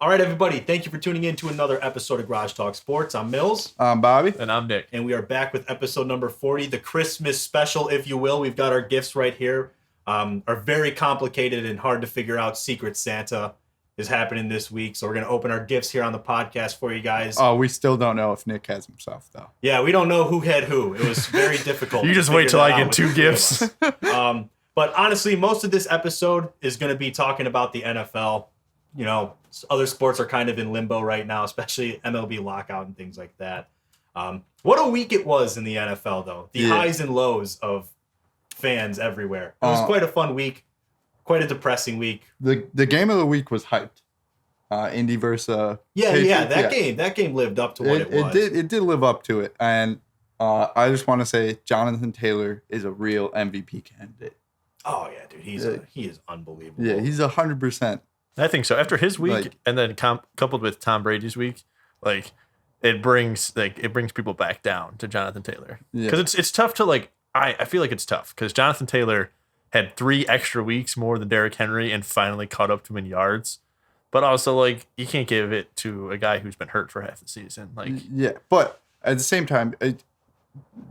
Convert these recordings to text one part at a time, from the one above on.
All right, everybody. Thank you for tuning in to another episode of Garage Talk Sports. I'm Mills. I'm Bobby. And I'm Nick. And we are back with episode number 40, the Christmas special, if you will. We've got our gifts right here. Our very complicated and hard to figure out Secret Santa is happening this week. So we're going to open our gifts here on the podcast for you guys. Oh, we still don't know if Nick has himself, though. Yeah, we don't know who had who. It was very difficult. You just wait till I get two gifts. But honestly, most of this episode is going to be talking about the NFL. You know, other sports are kind of in limbo right now, especially MLB lockout and things like that. What a week it was in the NFL, though. The highs and lows of fans everywhere. It was quite a fun week, quite a depressing week. The game of the week was hyped. Indy versus that game lived up to what it was. It did live up to it, and I just want to say Jonathan Taylor is a real MVP candidate. Oh yeah, dude, he is unbelievable. Yeah, he's 100%. I think so. After his week, and then coupled with Tom Brady's week, it brings people back down to Jonathan Taylor, because it's tough to I feel like it's tough because Jonathan Taylor had 3 extra weeks more than Derrick Henry and finally caught up to him in yards, but also you can't give it to a guy who's been hurt for half the season. But at the same time,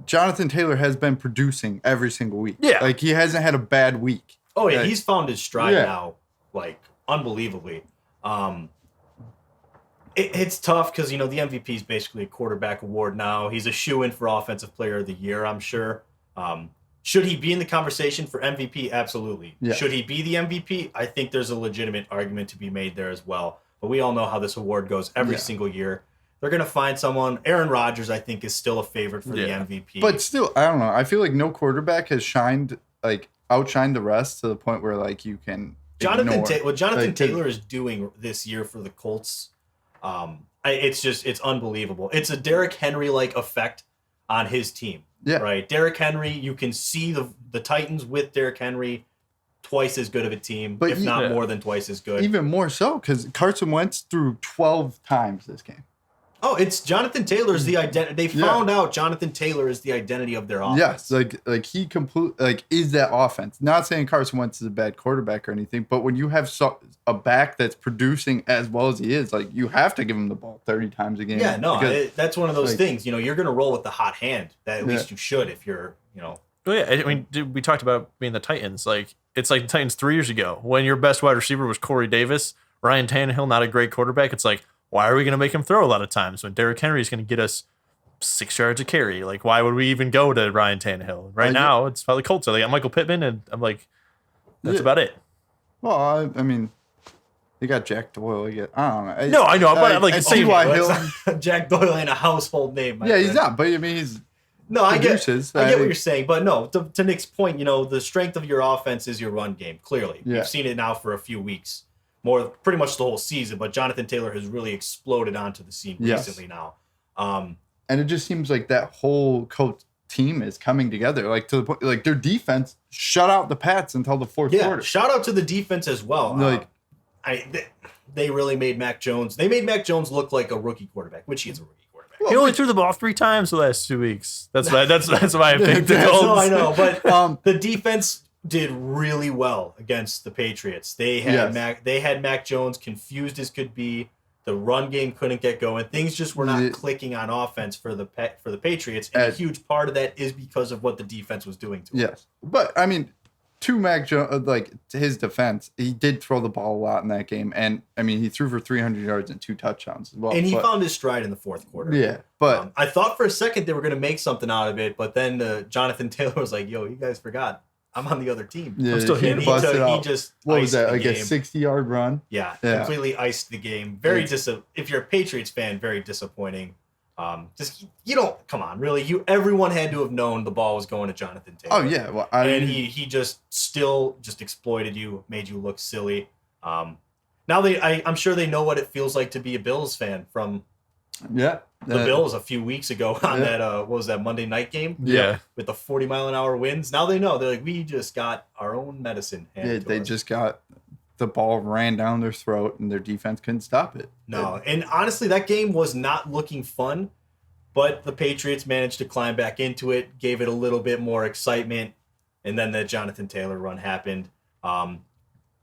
Jonathan Taylor has been producing every single week. Yeah, he hasn't had a bad week. Oh yeah, he's found his stride now, unbelievably. It's tough because, the MVP is basically a quarterback award now. He's a shoo-in for Offensive Player of the Year, I'm sure. Should he be in the conversation for MVP? Absolutely. Yeah. Should he be the MVP? I think there's a legitimate argument to be made there as well. But we all know how this award goes every single year. They're going to find someone. Aaron Rodgers, I think, is still a favorite for the MVP. But still, I don't know. I feel like no quarterback has outshined the rest to the point where, you can... What Jonathan Taylor is doing this year for the Colts, it's unbelievable. It's a Derrick Henry-like effect on his team. Yeah. Right? Derrick Henry, you can see the Titans with Derrick Henry twice as good of a team, if not more than twice as good. Even more so, because Carson Wentz threw 12 times this game. Oh, it's Jonathan Taylor's the identity. They found out Jonathan Taylor is the identity of their offense. Yes, he is that offense. Not saying Carson Wentz is a bad quarterback or anything, but when you have a back that's producing as well as he is, you have to give him the ball 30 times a game. Yeah, no, that's one of those things. You're going to roll with the hot hand. That at least you should if you're, Well, yeah, I mean, we talked about being the Titans. It's like the Titans 3 years ago when your best wide receiver was Corey Davis, Ryan Tannehill, not a great quarterback. It's why are we going to make him throw a lot of times when Derrick Henry is going to get us 6 yards a carry? Why would we even go to Ryan Tannehill? Right now, it's probably Colts. They got Michael Pittman, and I'm that's about it. Well, I mean, they got Jack Doyle. I don't No, know. I know, but T.Y. Hill. Jack Doyle ain't a household name. He's not. But I mean, he's I get what you're saying, but no. To Nick's point, the strength of your offense is your run game. Clearly, we've seen it now for a few weeks. Pretty much the whole season, but Jonathan Taylor has really exploded onto the scene recently now. And it just seems like that whole coach team is coming together, to the point, their defense shut out the Pats until the fourth quarter. Shout out to the defense as well. They really made Mac Jones. They made Mac Jones look like a rookie quarterback, which he is a rookie quarterback. He only threw the ball 3 times the last 2 weeks. That's why I picked the Colts. No, I know, but the defense did really well against the Patriots. They had Mac Jones confused as could be. The run game couldn't get going. Things just were not clicking on offense for the Patriots, and a huge part of that is because of what the defense was doing to him. Yes, but I mean, to Mac Jones, to his defense, he did throw the ball a lot in that game, and I mean, he threw for 300 yards and 2 touchdowns as well. And he found his stride in the fourth quarter. Yeah, but I thought for a second they were going to make something out of it, but then Jonathan Taylor was like, "Yo, you guys forgot. I'm on the other team. Yeah, I'm still here." He just what was that? A 60-yard run? Yeah, completely iced the game. If you're a Patriots fan, very disappointing. Come on, really. Everyone had to have known the ball was going to Jonathan Taylor. Oh yeah, well, he just exploited you, made you look silly. Now I'm sure they know what it feels like to be a Bills fan from. Yeah. The Bills a few weeks ago on that what was that Monday night game? Yeah. With the 40-mile-an-hour winds. Now they know. They're like, we just got our own medicine handed to us. Just got the ball ran down their throat and their defense couldn't stop it. No, and honestly, that game was not looking fun, but the Patriots managed to climb back into it, gave it a little bit more excitement, and then the Jonathan Taylor run happened.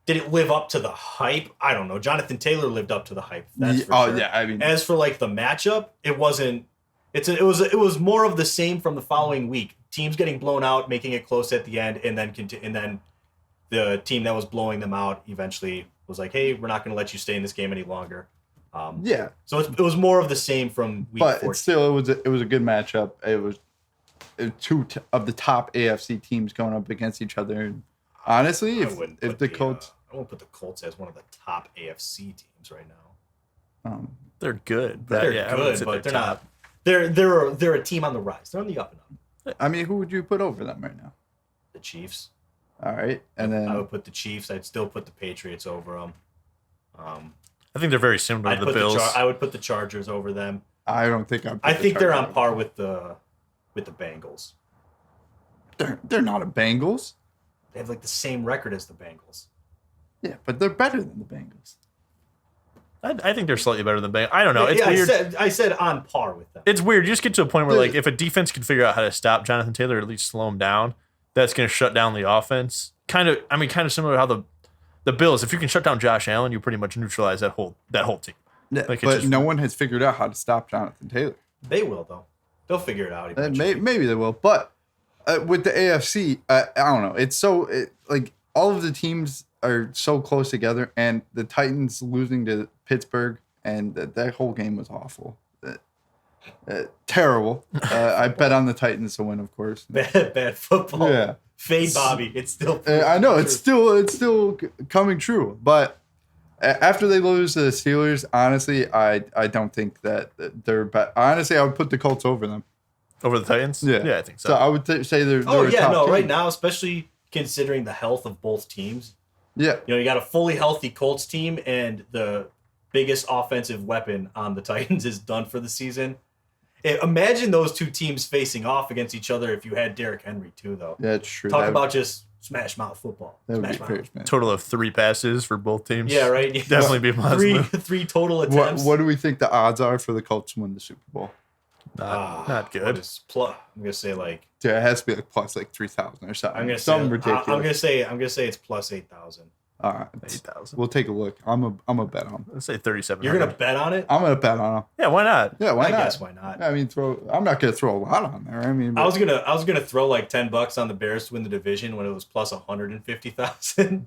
did it live up to the hype? I don't know. Jonathan Taylor lived up to the hype. That's for sure. Yeah. I mean, as for like the matchup, it wasn't. It was more of the same from the following week. Teams getting blown out, making it close at the end, and then the team that was blowing them out eventually was like, "Hey, we're not going to let you stay in this game any longer." So it was more of the same from week 14. But still, it was a good matchup. It was two of the top AFC teams going up against each other. Honestly, if the Colts, I won't put the Colts as one of the top AFC teams right now. They're good, but they're good, but they're not. They're a team on the rise. They're on the up and up. I mean, who would you put over them right now? The Chiefs. All right, and then I would put the Chiefs. I'd still put the Patriots over them. I think they're very similar to the Bills. I would put the Chargers over them. I don't think I think they're on par with the Bengals. They're not a Bengals. They have like the same record as the Bengals. Yeah, but they're better than the Bengals. I think they're slightly better than Bengals. I don't know. It's weird. I said on par with them. It's weird. You just get to a point where, like, if a defense can figure out how to stop Jonathan Taylor or at least slow him down, that's going to shut down the offense. Kind of similar to how the Bills, if you can shut down Josh Allen, you pretty much neutralize that whole team. Yeah, like, but no one has figured out how to stop Jonathan Taylor. They will, though. They'll figure it out eventually. Maybe they will. But with the AFC, I don't know. It's so like all of the teams are so close together, and the Titans losing to Pittsburgh, and that whole game was awful. Terrible. I bet on the Titans to win, of course. Bad football. Yeah. Fade Bobby. It's still. I know it's still coming true, but after they lose to the Steelers, honestly, I don't think that they're bad. Honestly, I would put the Colts over them. Over the Titans? Yeah, I think so. So I would say they're. Oh yeah, top no, team. right now, especially considering the health of both teams. Yeah, you got a fully healthy Colts team, and the biggest offensive weapon on the Titans is done for the season. Imagine those two teams facing off against each other if you had Derrick Henry too, though. Yeah, it's true. Talk about just smash mouth football. That would be crazy, man. Total of 3 passes for both teams. Yeah, right. Definitely be possible. Three total attempts. What do we think the odds are for the Colts to win the Super Bowl? Not good. I'm gonna say like. Dude, it has to be like plus like 3,000 or something. I'm gonna something say ridiculous. I'm gonna say it's plus 8,000. All right, 8,000. We'll take a look. I'm a bet on. Let's say 37. You're gonna bet on it? I'm gonna bet on them. Yeah, why not? Yeah, why not? I guess why not? I mean, I'm not gonna throw a lot on there. I mean, I was gonna throw like $10 on the Bears to win the division when it was plus 150,000,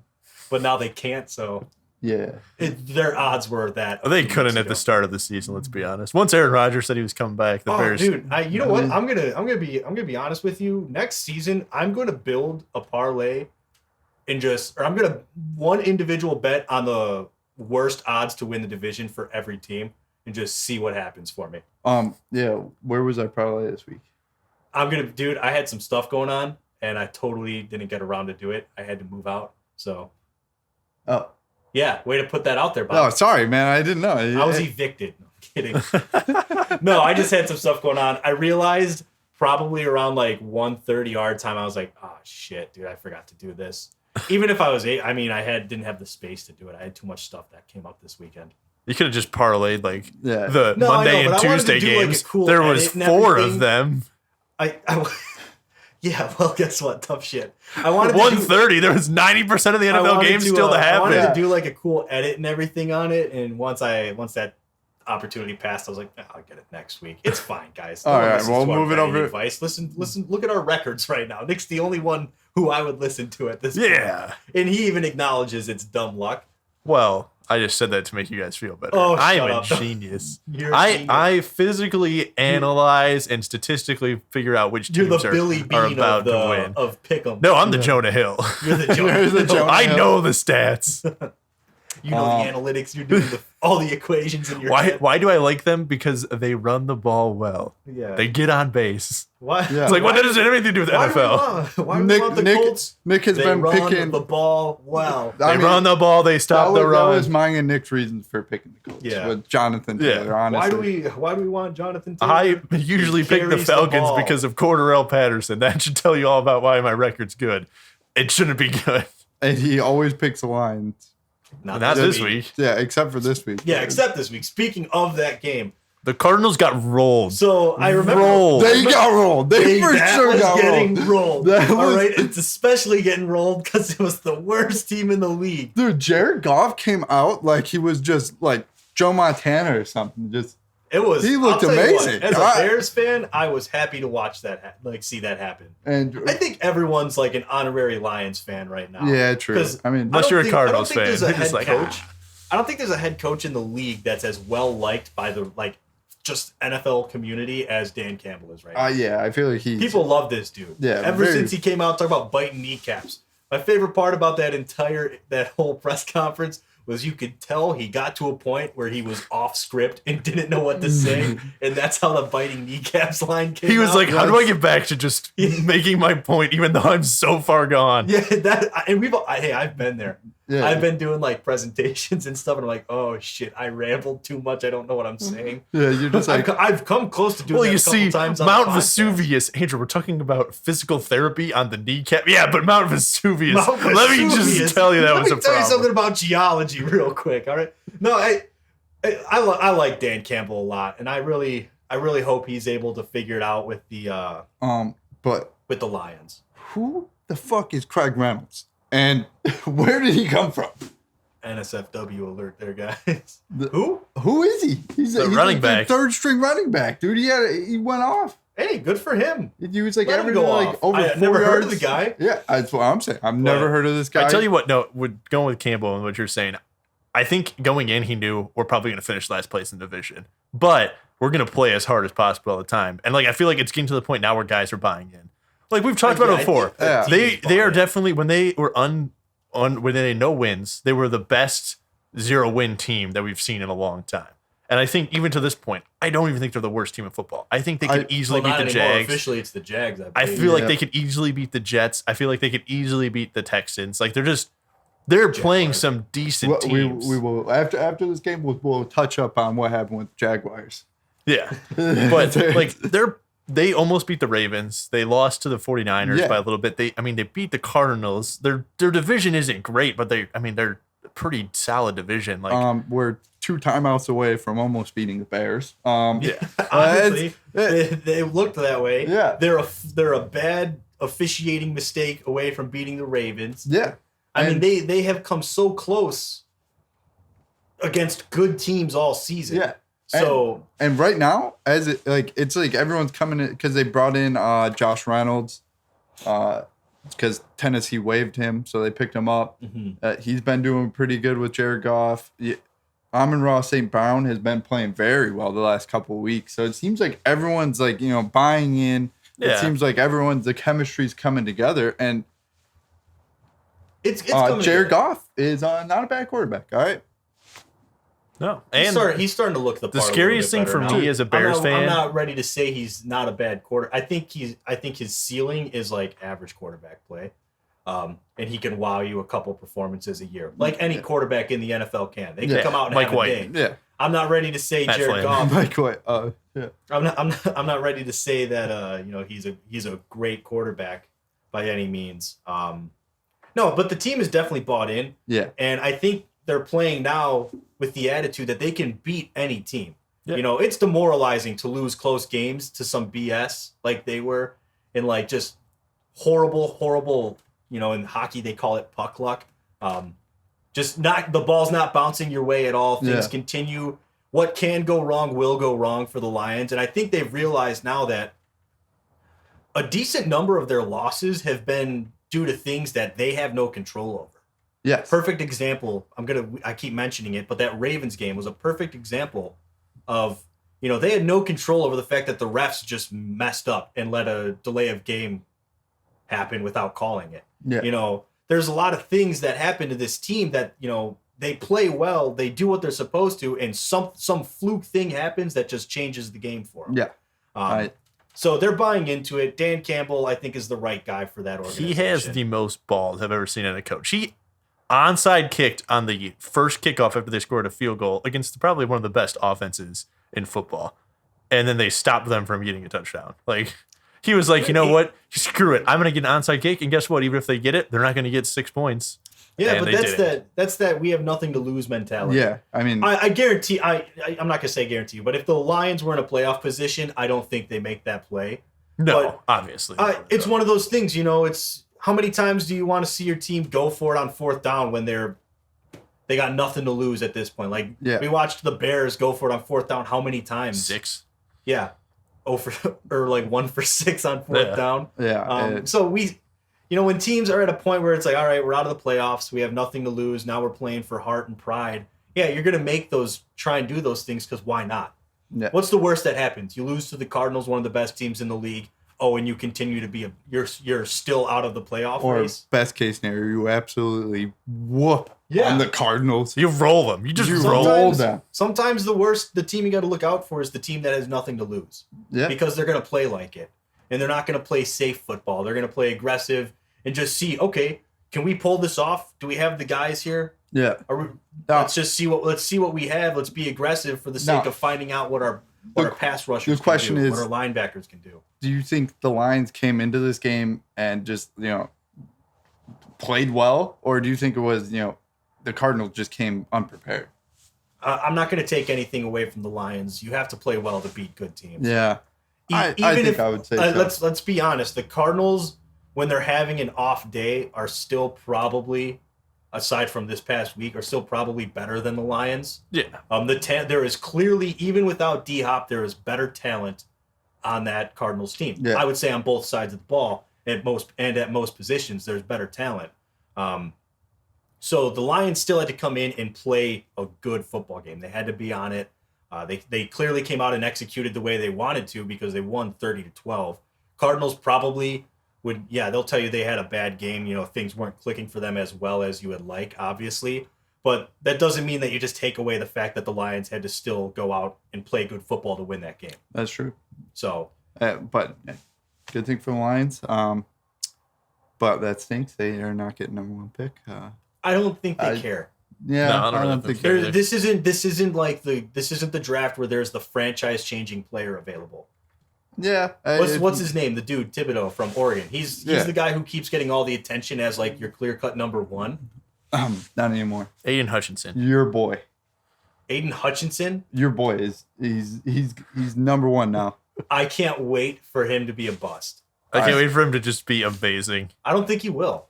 but now they can't. So yeah, their odds were that they couldn't at the start of the season. Let's be honest. Once Aaron Rodgers said he was coming back, the Bears. Dude, you know what? I'm gonna be honest with you. Next season, I'm gonna build a parlay. I'm gonna one individual bet on the worst odds to win the division for every team and just see what happens for me. Yeah. Where was I probably this week? I had some stuff going on and I totally didn't get around to do it. I had to move out, so. Oh. Yeah, way to put that out there, Bob. Oh, sorry, man. I didn't know. I was evicted. No, I'm kidding. No, I just had some stuff going on. I realized probably around like 1:30 our time, I was like, oh shit, dude, I forgot to do this. Even if I was didn't have the space to do it. I had too much stuff that came up this weekend. You could have just parlayed like the Monday and Tuesday games. Like there was 4 of them. Yeah, well, guess what? Tough shit. I wanted 1:30. There was 90% of the NFL games still to happen. I wanted to do like a cool edit and everything on it, and once that opportunity passed, I was like, I'll get it next week. It's fine, guys. All right, we'll move it over. Advice. Listen. Look at our records right now. Nick's the only one who I would listen to at this point. Yeah, and he even acknowledges it's dumb luck. Well, I just said that to make you guys feel better. Oh, I shut am up. a genius. I physically analyze and statistically figure out which teams are about to win. Of Pick'em. No, I'm the Jonah Hill. You're the Jonah Hill. I know the stats. You know the analytics. You're doing all the equations in your head. Why do I like them? Because they run the ball well. Yeah. They get on base. Why? Yeah. It's like, what does it have anything to do with the NFL? Why do we want the Colts? Nick has been picking the ball well. They run the ball. They stop the run. That was mine and Nick's reasons for picking the Colts. Yeah. With Jonathan Taylor, honestly. Why do we want Jonathan Taylor? I usually pick the Falcons because of Cordarrelle Patterson. That should tell you all about why my record's good. It shouldn't be good. And he always picks the Lions. Not this week. Yeah, except for this week. Yeah, except this week. Speaking of that game, The Cardinals got rolled. So I remember They got rolled. They for sure got getting rolled. All right, it's especially getting rolled because it was the worst team in the league. Dude, Jared Goff came out like he was just like Joe Montana or something. He looked amazing. As a Bears fan, I was happy to watch that, see that happen. And I think everyone's like an honorary Lions fan right now. Yeah, true. I mean, unless you're a Cardinals fan, there's a head coach. I don't think there's a head coach in the league that's as well liked by the just NFL community as Dan Campbell is right now. Yeah, I feel like people love this dude. Yeah, ever since he came out talking about biting kneecaps. My favorite part about that whole press conference was you could tell he got to a point where he was off script and didn't know what to say, and that's how the biting kneecaps line came out. He was like, how do I get back to just making my point even though I'm so far gone? Yeah, I've been there. Yeah. I've been doing like presentations and stuff, and I'm like, oh shit, I rambled too much. I don't know what I'm saying. Yeah, you're just like, I've come close to doing that a couple times. Mount Vesuvius. Andrew, we're talking about physical therapy on the kneecap. Yeah, but Mount Vesuvius. Let me just tell you that was a problem. Let me tell you something about geology real quick. All right. No, I like Dan Campbell a lot, and I really hope he's able to figure it out with the with the Lions. Who the fuck is Craig Reynolds? And where did he come from? NSFW alert there, guys. Who is he? He's running back. Third string running back, dude. He went off. Hey, good for him. He was like over 4 yards. Never heard of the guy. Yeah, that's what I'm saying. I've never heard of this guy. I tell you what, going with Campbell and what you're saying, I think going in, he knew we're probably going to finish last place in the division, but we're going to play as hard as possible all the time. And I feel like it's getting to the point now where guys are buying in. Like we've talked about it before. They are definitely, when they were when they had no wins, they were the best 0-win team that we've seen in a long time. And I think even to this point, I don't even think they're the worst team in football. I think they could easily beat the Jags. Officially, it's the Jags. I feel like they could easily beat the Jets. I feel like they could easily beat the Texans. Like they're playing some decent teams. We will after this game. We'll touch up on what happened with the Jaguars. Yeah, but they almost beat the Ravens. They lost to the 49ers by a little bit. They beat the Cardinals. Their division isn't great, but they're a pretty solid division. We're 2 timeouts away from almost beating the Bears. Honestly, they looked that way. Yeah, they're a bad officiating mistake away from beating the Ravens. Yeah, they have come so close against good teams all season. Yeah. So and right now, it's like everyone's coming in because they brought in Josh Reynolds, because Tennessee waived him, so they picked him up. Mm-hmm. He's been doing pretty good with Jared Goff. Amon-Ra St. Brown has been playing very well the last couple of weeks, so it seems like everyone's buying in. Yeah. It seems like the chemistry's coming together, and it's Jared Goff is not a bad quarterback. All right. No, and he's starting to look the part. The scariest thing for me as a Bears fan, I'm not ready to say he's not a bad quarter. I think his ceiling is like average quarterback play, and he can wow you a couple performances a year, like any quarterback in the NFL can. They can come out and Mike have White. a day. Yeah, I'm not ready to say Jared Goff. Mike White. Yeah. I'm not ready to say that he's a great quarterback by any means. No, but the team is definitely bought in. Yeah, and I think they're playing now with the attitude that they can beat any team. Yeah. It's demoralizing to lose close games to some BS like they were in just horrible, in hockey they call it puck luck. Just the ball's not bouncing your way at all. Things continue. What can go wrong will go wrong for the Lions. And I think they've realized now that a decent number of their losses have been due to things that they have no control over. Yes. Perfect example. I keep mentioning it, but that Ravens game was a perfect example of, they had no control over the fact that the refs just messed up and let a delay of game happen without calling it. Yeah. There's a lot of things that happen to this team that, they play well, they do what they're supposed to, and some fluke thing happens that just changes the game for them. Yeah. So they're buying into it. Dan Campbell, I think, is the right guy for that organization. He has the most balls I've ever seen in a coach. He onside kicked on the first kickoff after they scored a field goal against probably one of the best offenses in football. And then they stopped them from getting a touchdown. He was like, you know what? Screw it. I'm going to get an onside kick. And guess what? Even if they get it, they're not going to get 6 points. Yeah, but that's that we have nothing to lose mentality. Yeah, I mean, I guarantee. I'm not gonna say guarantee, but if the Lions were in a playoff position, I don't think they make that play. No, but, obviously. It's one of those things. It's how many times do you want to see your team go for it on fourth down when they got nothing to lose at this point? Like we watched the Bears go for it on fourth down. How many times? 6. Yeah, or 1 for 6 on fourth down. Yeah. So when teams are at a point where it's like, all right, we're out of the playoffs, we have nothing to lose, now we're playing for heart and pride. Yeah, you're going to try and do those things because why not? Yeah. What's the worst that happens? You lose to the Cardinals, one of the best teams in the league. Oh, and you continue to be you're still out of the playoff race. Or best case scenario, you absolutely whoop on the Cardinals. You roll them. You just roll them. Sometimes the team you got to look out for is the team that has nothing to lose. Yeah. Because they're going to play like it. And they're not going to play safe football. They're going to play aggressive and just see, okay, can we pull this off? Do we have the guys here? Yeah. Let's see what we have. Let's be aggressive for the sake of finding out what our pass rushers can do, what our linebackers can do. Do you think the Lions came into this game and just, played well? Or do you think it was, the Cardinals just came unprepared? I'm not going to take anything away from the Lions. You have to play well to beat good teams. Yeah. I would say so. Let's be honest. The Cardinals, when they're having an off day, are still probably, aside from this past week, are still probably better than the Lions. Yeah. There is clearly, even without D-Hop, there is better talent on that Cardinals team. Yeah. I would say on both sides of the ball, at most positions, there's better talent. So the Lions still had to come in and play a good football game. They had to be on it. They clearly came out and executed the way they wanted to because they won 30-12. Cardinals probably they'll tell you they had a bad game. Things weren't clicking for them as well as you would like, obviously. But that doesn't mean that you just take away the fact that the Lions had to still go out and play good football to win that game. That's true. So, but good thing for the Lions. But that stinks. They are not getting #1 pick. I don't think they care. Yeah, no, I don't think this isn't the draft where there's the franchise-changing player available. Yeah. What's his name? The dude Thibodeau from Oregon. He's the guy who keeps getting all the attention as like your clear-cut #1. Not anymore. Aiden Hutchinson. Your boy. Aiden Hutchinson. Your boy he's #1 now. I can't wait for him to be a bust. I can't wait for him to just be amazing. I don't think he will.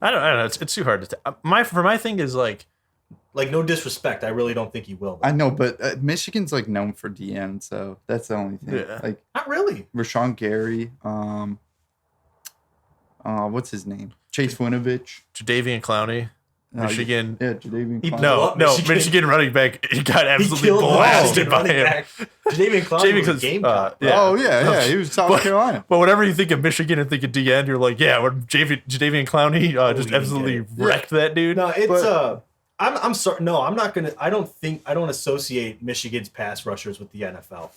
I don't know. It's too hard to tell. My thing is like no disrespect. I really don't think he will. I know, but Michigan's like known for DN, so that's the only thing. Yeah. Like not really. Rashawn Gary. What's his name? Chase Winovich. Jadeveon Clowney. Michigan. Yeah, Jadeveon Clowney. Michigan running back. He got absolutely blasted by him. Jadeveon Clowney was a game cop. Yeah. He was South Carolina. But whenever you think of Michigan and think of DN, you're like, yeah, when Jadeveon Clowney just absolutely wrecked that dude. No, it's I'm sorry. No, I'm not gonna. I don't associate Michigan's pass rushers with the NFL.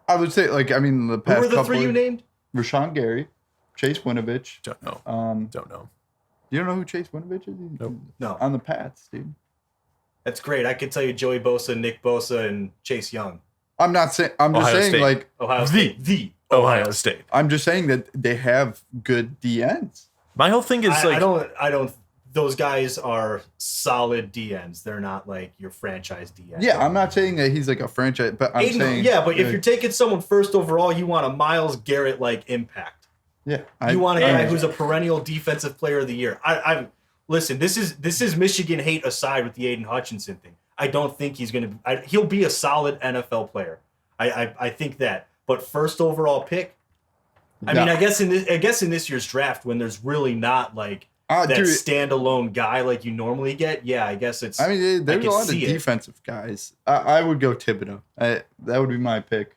I would say, the past. Who were the 3 you named? Rashawn Gary, Chase Winovich. Don't know. Don't know. You don't know who Chase Winovich is? Nope. No. On the Pats, dude. That's great. I could tell you Joey Bosa, Nick Bosa, and Chase Young. I'm not saying. I'm just saying State. Ohio State. The Ohio State. I'm just saying that they have good DNs. My whole thing is I don't. Those guys are solid DNs. They're not like your franchise DN. Yeah, I'm not saying that he's like a franchise, but I'm saying. Yeah, but if you're taking someone first overall, you want a Myles Garrett like impact. Yeah, you want a guy who's a perennial defensive player of the year. Listen. This is Michigan hate aside with the Aiden Hutchinson thing. I don't think he's gonna. He'll be a solid NFL player. I think that. But first overall pick. I mean, I guess in this year's draft when there's really not like that standalone guy like you normally get. Yeah, I guess it's. I mean, there's a lot of defensive guys. I would go Thibodeau. That would be my pick.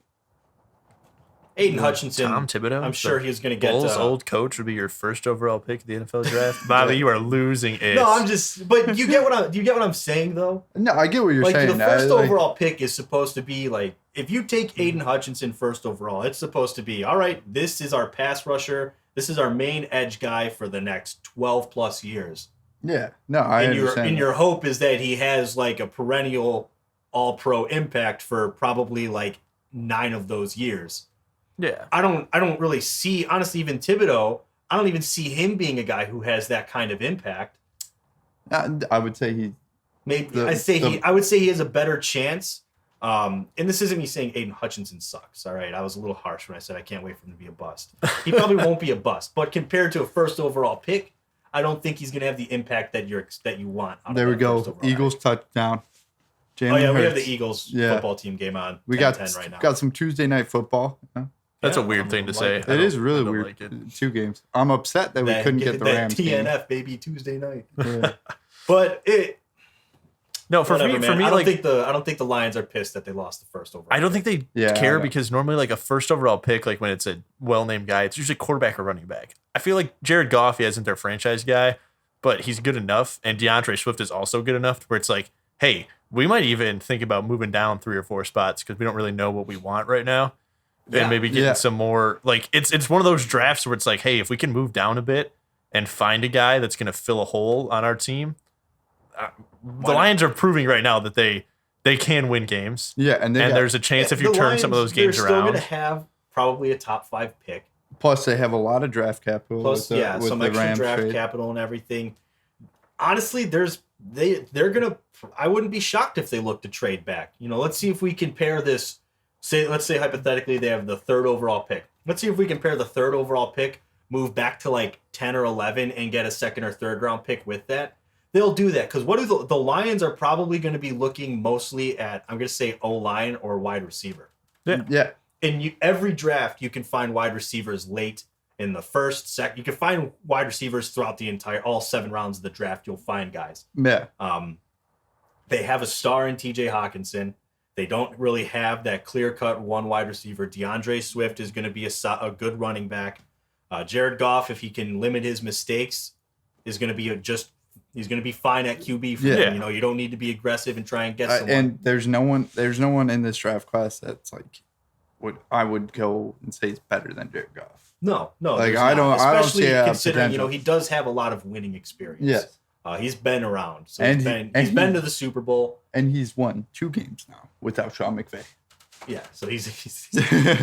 Aiden Hutchinson. Tom Thibodeau. I'm sure he's going to get. Bulls' old coach would be your first overall pick of the NFL draft. Bobby, you are losing it. No, I'm just. But you get what I'm saying though. No, I get what you're saying. The first overall pick is supposed to be like if you take Aiden Hutchinson first overall, it's supposed to be all right. This is our pass rusher. This is our main edge guy for the next 12 plus years. Yeah, no, I understand. And your hope is that he has like a perennial All-Pro impact for probably like 9 of those years. Yeah. I don't really see, honestly, even Thibodeau, I don't even see him being a guy who has that kind of impact. I would say he. Maybe I would say he has a better chance. And this isn't me saying Aiden Hutchinson sucks. All right, I was a little harsh when I said I can't wait for him to be a bust. He probably won't be a bust, but compared to a first overall pick, I don't think he's going to have the impact that you want. There we go. Eagles touchdown. Jalen Hurts. We have the Eagles football team game on. We 10 right now. Got some Tuesday night football. That's a weird thing to say. It is really weird. Like 2 games. I'm upset that we couldn't get the Rams TNF game. baby Tuesday night. Yeah. But no, for me, I don't think the Lions are pissed that they lost the first overall. I don't think they care because normally like a first overall pick, like when it's a well-named guy, it's usually quarterback or running back. I feel like Jared Goff, he isn't their franchise guy, but he's good enough, and DeAndre Swift is also good enough where it's like, hey, we might even think about moving down 3 or 4 spots because we don't really know what we want right now. And maybe getting some more, like, it's one of those drafts where it's like, hey, if we can move down a bit and find a guy that's going to fill a hole on our team, the Lions are proving right now that they can win games. Yeah, and there's a chance if you turn some of those games around. They're still going to have probably a top 5 pick. Plus, they have a lot of draft capital. Plus, some extra draft capital and everything. Honestly, they're gonna. I wouldn't be shocked if they look to trade back. Let's see if we can pair this. Let's say hypothetically they have the 3rd overall pick. Let's see if we can pair the 3rd overall pick, move back to like 10 or 11, and get a 2nd or 3rd round pick with that. They'll do that because what do the Lions are probably going to be looking mostly at? I'm going to say O-line or wide receiver. Yeah. In every draft, you can find wide receivers late in the first, second. You can find wide receivers throughout all 7 rounds of the draft. You'll find guys. Yeah. They have a star in T.J. Hawkinson. They don't really have that clear-cut one wide receiver. DeAndre Swift is going to be a good running back. Jared Goff, if he can limit his mistakes, is going to be he's going to be fine at QB for him. You don't need to be aggressive and try and get someone. And there's no one in this draft class that's like what I would go and say is better than Jared Goff. No. Like I don't see considering he does have a lot of winning experience. Yes. He's been around. So he's been to the Super Bowl. And he's won 2 games now without Sean McVay. Yeah, so he's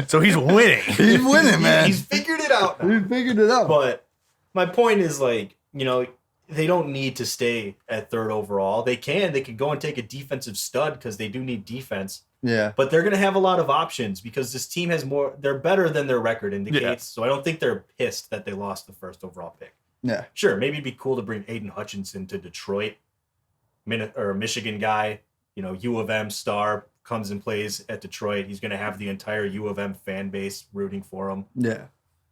so he's winning. He's winning, man. He's figured it out now. He's figured it out. But my point is they don't need to stay at 3rd overall. They could go and take a defensive stud because they do need defense. Yeah. But they're going to have a lot of options because this team has more. They're better than their record indicates. Yeah. So I don't think they're pissed that they lost the 1st overall pick. Yeah. Sure, maybe it'd be cool to bring Aiden Hutchinson to Detroit, or a Michigan guy. U of M star comes and plays at Detroit. He's going to have the entire U of M fan base rooting for him. Yeah.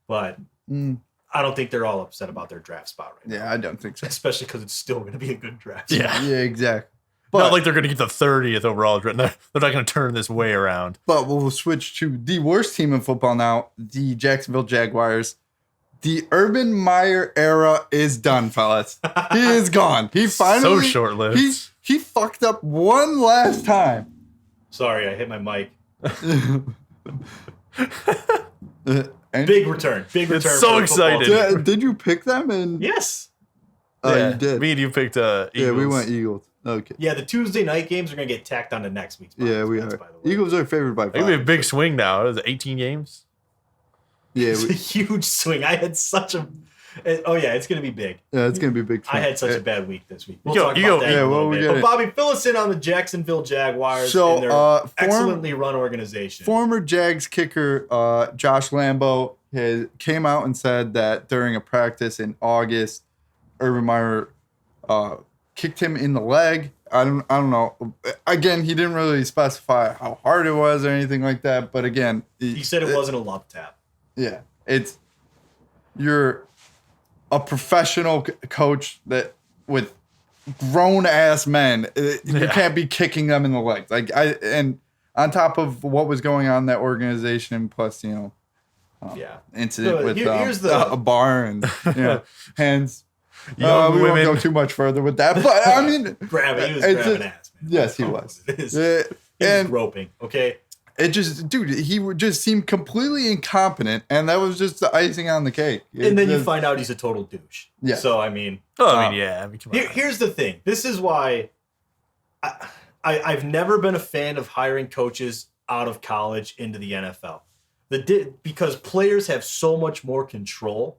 But I don't think they're all upset about their draft spot right now. Yeah, I don't think so. Especially because it's still going to be a good draft. Yeah. Yeah, exactly. But, not like they're going to get the 30th overall. They're not going to turn this way around. But we'll switch to the worst team in football now, the Jacksonville Jaguars. The Urban Meyer era is done, fellas. He is gone. He finally... So short-lived. He fucked up one last time. Sorry, I hit my mic. Big return. It's so excited. Did you pick them? Yes. Oh, you did. Me and you picked Eagles. Yeah, we went Eagles. Okay. Yeah, the Tuesday night games are going to get tacked on to next week's podcast. Yeah, we are. By the way. Eagles are favored by 5. Maybe a big swing now. Is it 18 games? Yeah. It's a huge swing. I had such a... Oh, yeah, it's going to be big. Yeah, it's going to be a big swing. I had such a bad week this week. We'll talk about that in a little bit. But, Bobby, fill us in on the Jacksonville Jaguars and their excellently run organization. Former Jags kicker Josh Lambo came out and said that during a practice in August, Urban Meyer kicked him in the leg. I don't know. Again, he didn't really specify how hard it was or anything like that. But again, he said it wasn't a love tap. Yeah, you're a professional coach that with grown ass men. You can't be kicking them in the legs. And on top of what was going on in that organization, plus incident with a bar and Young hands. We won't women. go too much further with that, but I mean, he was grabbing ass, man. Yes, he was. He was groping. Okay. It just, dude, he would just seem completely incompetent, and that was just the icing on the cake. And then you find out he's a total douche. Yeah. So I mean, here's the thing. This is why I've never been a fan of hiring coaches out of college into the NFL. Because players have so much more control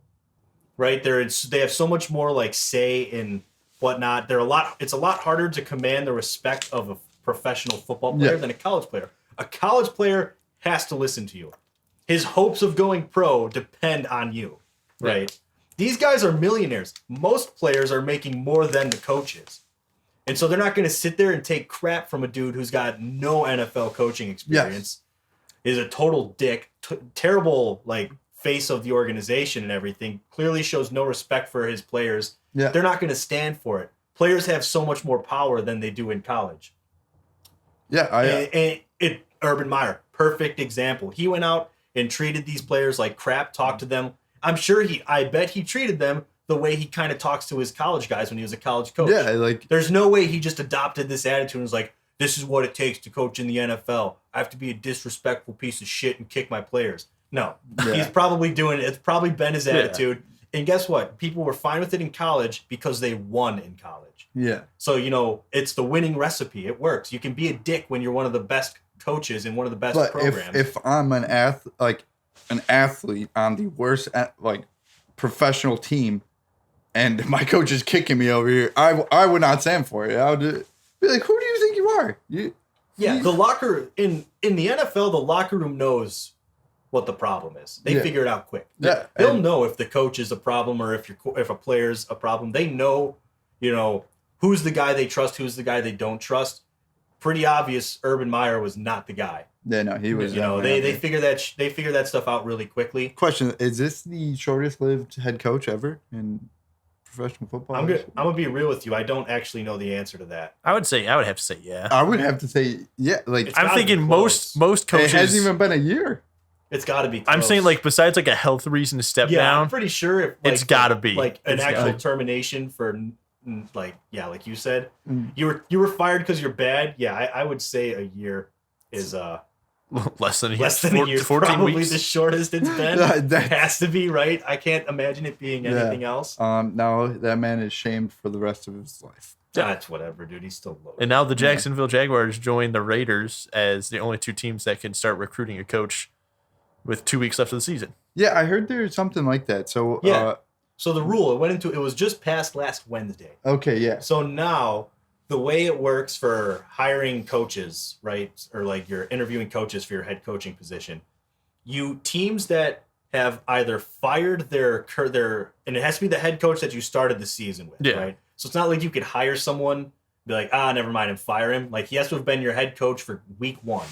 right? They have so much more like say in whatnot. It's a lot harder to command the respect of a professional football player than a college player. A college player has to listen to you. His hopes of going pro depend on you, right? Yeah. These guys are millionaires. Most players are making more than the coaches. And so they're not going to sit there and take crap from a dude who's got no NFL coaching experience, is a total dick, terrible like face of the organization and everything, clearly shows no respect for his players. Yeah. They're not going to stand for it. Players have so much more power than they do in college. Yeah, Urban Meyer, perfect example. He went out and treated these players like crap, talked to them. I bet he treated them the way he kind of talks to his college guys when he was a college coach. Yeah, like there's no way he just adopted this attitude and was like, this is what it takes to coach in the NFL. I have to be a disrespectful piece of shit and kick my players. No, he's probably doing it. It's probably been his attitude. Yeah. And guess what? People were fine with it in college because they won in college. Yeah. So, it's the winning recipe. It works. You can be a dick when you're one of the best coaches in one of the best programs. If I'm an athlete on the worst professional team and my coach is kicking me over here, I would not stand for it. I would be like, who do you think you are? The locker in the NFL, the locker room knows what the problem is. They figure it out quick. Yeah. They'll know if the coach is a problem or if a player's a problem. They know, who's the guy they trust, who's the guy they don't trust. Pretty obvious Urban Meyer was not the guy. Yeah, no, he was. They figure that stuff out really quickly. Question: is this the shortest lived head coach ever in professional football? I'm gonna be real with you. I don't actually know the answer to that. I would have to say yeah. I would have to say yeah. Like I'm thinking most coaches. It hasn't even been a year. It's got to be close. I'm saying besides a health reason to step down. I'm pretty sure it's got to be an actual termination for like you said. You were fired because you're bad. Yeah, I would say a year is less than a year. 14 probably weeks. The shortest it's been. It has to be, right? I can't imagine it being anything else. No, that man is shamed for the rest of his life. That's whatever, dude. He's still low. And now the Jacksonville Jaguars joined the Raiders as the only two teams that can start recruiting a coach with 2 weeks left of the season. Yeah, I heard there's something like that. So so the rule it was just passed last Wednesday. Okay, yeah. So now the way it works for hiring coaches, right, or you're interviewing coaches for your head coaching position, teams that have either fired their and it has to be the head coach that you started the season with, right? So it's not like you could hire someone, be like, never mind, and fire him. Like he has to have been your head coach for week 1.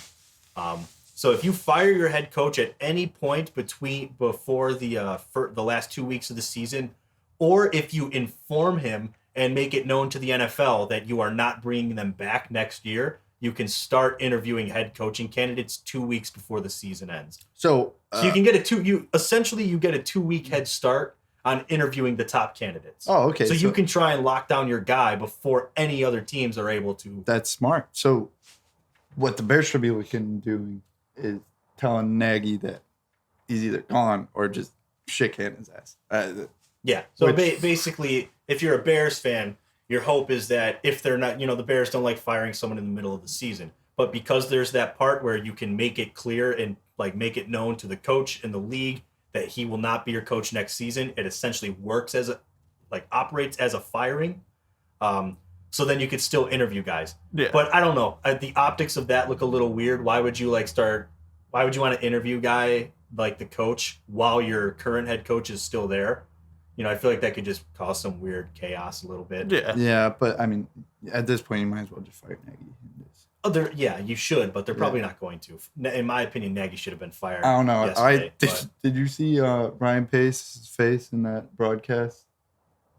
So if you fire your head coach at any point before the last 2 weeks of the season, or if you inform him and make it known to the NFL that you are not bringing them back next year, you can start interviewing head coaching candidates 2 weeks before the season ends. So you can get you get a 2 week head start on interviewing the top candidates. Oh, okay. So you can try and lock down your guy before any other teams are able to. That's smart. So what the Bears should be looking doing is telling Nagy that he's either gone or just shit-can his ass. So basically, if you're a Bears fan, your hope is that if they're not, the Bears don't like firing someone in the middle of the season. But because there's that part where you can make it clear and make it known to the coach and the league that he will not be your coach next season, it essentially works as operates as a firing. So then you could still interview guys. Yeah. But I don't know. The optics of that look a little weird. Why would you want to interview a guy like the coach while your current head coach is still there? I feel like that could just cause some weird chaos a little bit. Yeah. Yeah, but I mean, at this point, you might as well just fire Nagy. You should, but they're probably not going to. In my opinion, Nagy should have been fired. I don't know. Did you see Ryan Pace's face in that broadcast?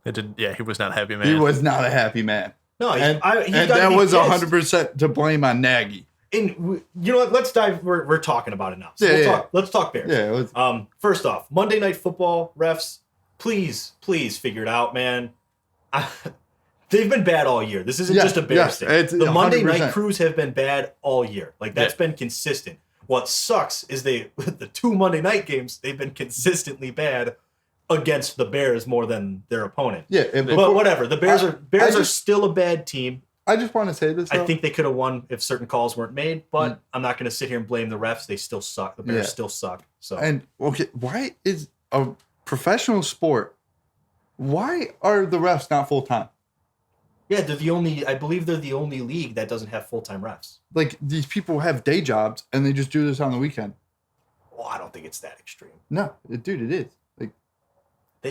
It did. Yeah, he was not a happy man. He was not a happy man. No, and that was 100% to blame on Nagy. And you know what? Let's dive. We're talking about it now. So let's talk Bears. Yeah. First off, Monday Night Football refs, please figure it out, man. They've been bad all year. This isn't just a Bears thing. The Monday 100%. Night crews have been bad all year. That's been consistent. What sucks is the 2 Monday night games, they've been consistently bad against the Bears more than their opponent. Yeah, but whatever. The Bears are still a bad team. I just want to say this. I think they could have won if certain calls weren't made, but I'm not going to sit here and blame the refs. They still suck. The Bears still suck. So why is a professional sport Why are the refs not full time? Yeah, I believe they're the only league that doesn't have full-time refs. Like, these people have day jobs and they just do this on the weekend. Well, I don't think it's that extreme. No, dude, it is. Like,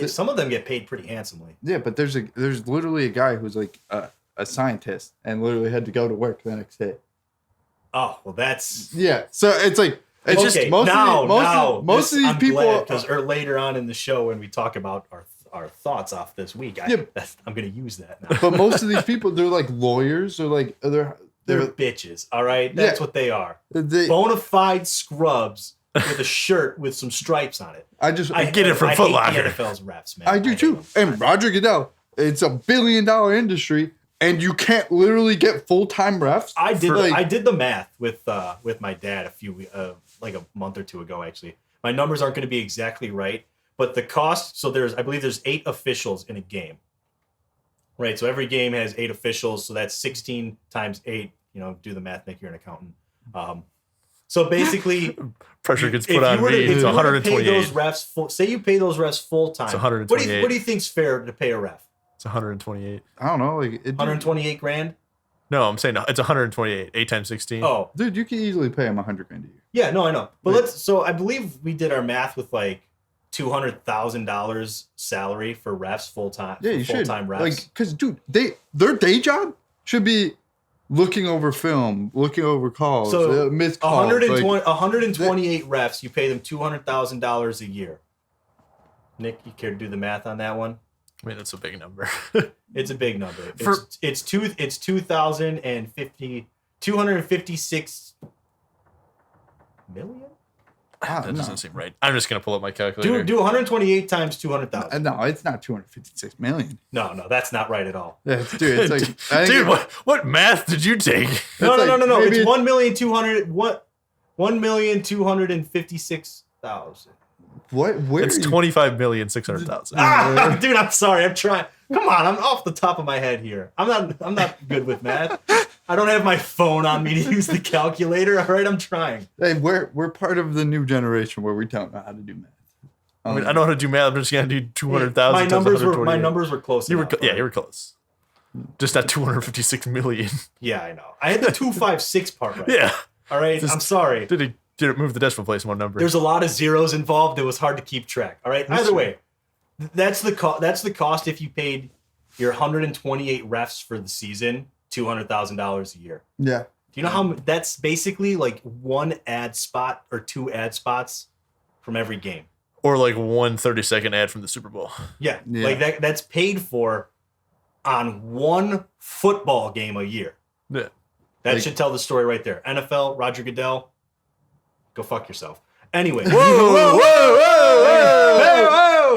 some of them get paid pretty handsomely. Yeah, but there's literally a guy who's like a scientist and literally had to go to work the next day. Oh, well, that's... Yeah, so it's like... It's okay, just most of these people... Because later on in the show when we talk about our thoughts off this week, I'm going to use that now. But most of these people, they're like lawyers or like... They're bitches, all right? That's what they are. Bona fide scrubs with a shirt with some stripes on it. I get it from Foot Locker. I hate the NFL's refs, man. I do too. And Roger Goodell, it's a $1 billion industry, and you can't literally get full-time refs. I did the math with my dad like a month or two ago, actually. My numbers aren't going to be exactly right, but the cost, so I believe there's 8 officials in a game. Right, so every game has 8 officials, so that's 16 times 8. Do the math, Nick, you're an accountant. So basically, pressure gets put on me. It's 128. Those refs say you pay those refs full time. It's 128. What do you think's fair to pay a ref? It's 128. I don't know, like 128 grand. No, I'm saying it's 128. 8 times 16. Oh, dude, you can easily pay him $100,000 a year. Yeah, no, I know. But So I believe we did our math with like $200,000 salary for refs full time. Yeah, you should. Full-time refs. Like, because dude, their day job should be looking over film, looking over calls, so missed calls. 128 refs, you pay them $200,000 a year. Nick, you care to do the math on that one? I mean, that's a big number. It's a big number. It's 256 million? That doesn't seem right. I'm just gonna pull up my calculator. Do 128 times 200,000. No, it's not 256 million. No, that's not right at all. Yeah, dude, it's like dude, what math did you take? No. It's 1,256,000. What? Where? It's 25,600,000. Dude, I'm sorry. I'm trying. Come on, I'm off the top of my head here. I'm not good with math. I don't have my phone on me to use the calculator. All right, I'm trying. Hey, we're part of the new generation where we don't know how to do math. I mean, I know how to do math. I'm just gonna do 200,000. My numbers were close. You were close. Just not 256 million. Yeah, I know. I had the 256 part right. Yeah. All right. I'm sorry. Did it move the decimal place one number? There's a lot of zeros involved. It was hard to keep track. All right. Either way, that's the cost if you paid your 128 refs for the season $200,000 a year. Yeah. Do you know how that's basically like one ad spot or 2 ad spots from every game? Or like 1 30-second ad from the Super Bowl. Yeah. Like that's paid for on one football game a year. Yeah. That should tell the story right there. NFL, Roger Goodell, go fuck yourself. Anyway. Whoa.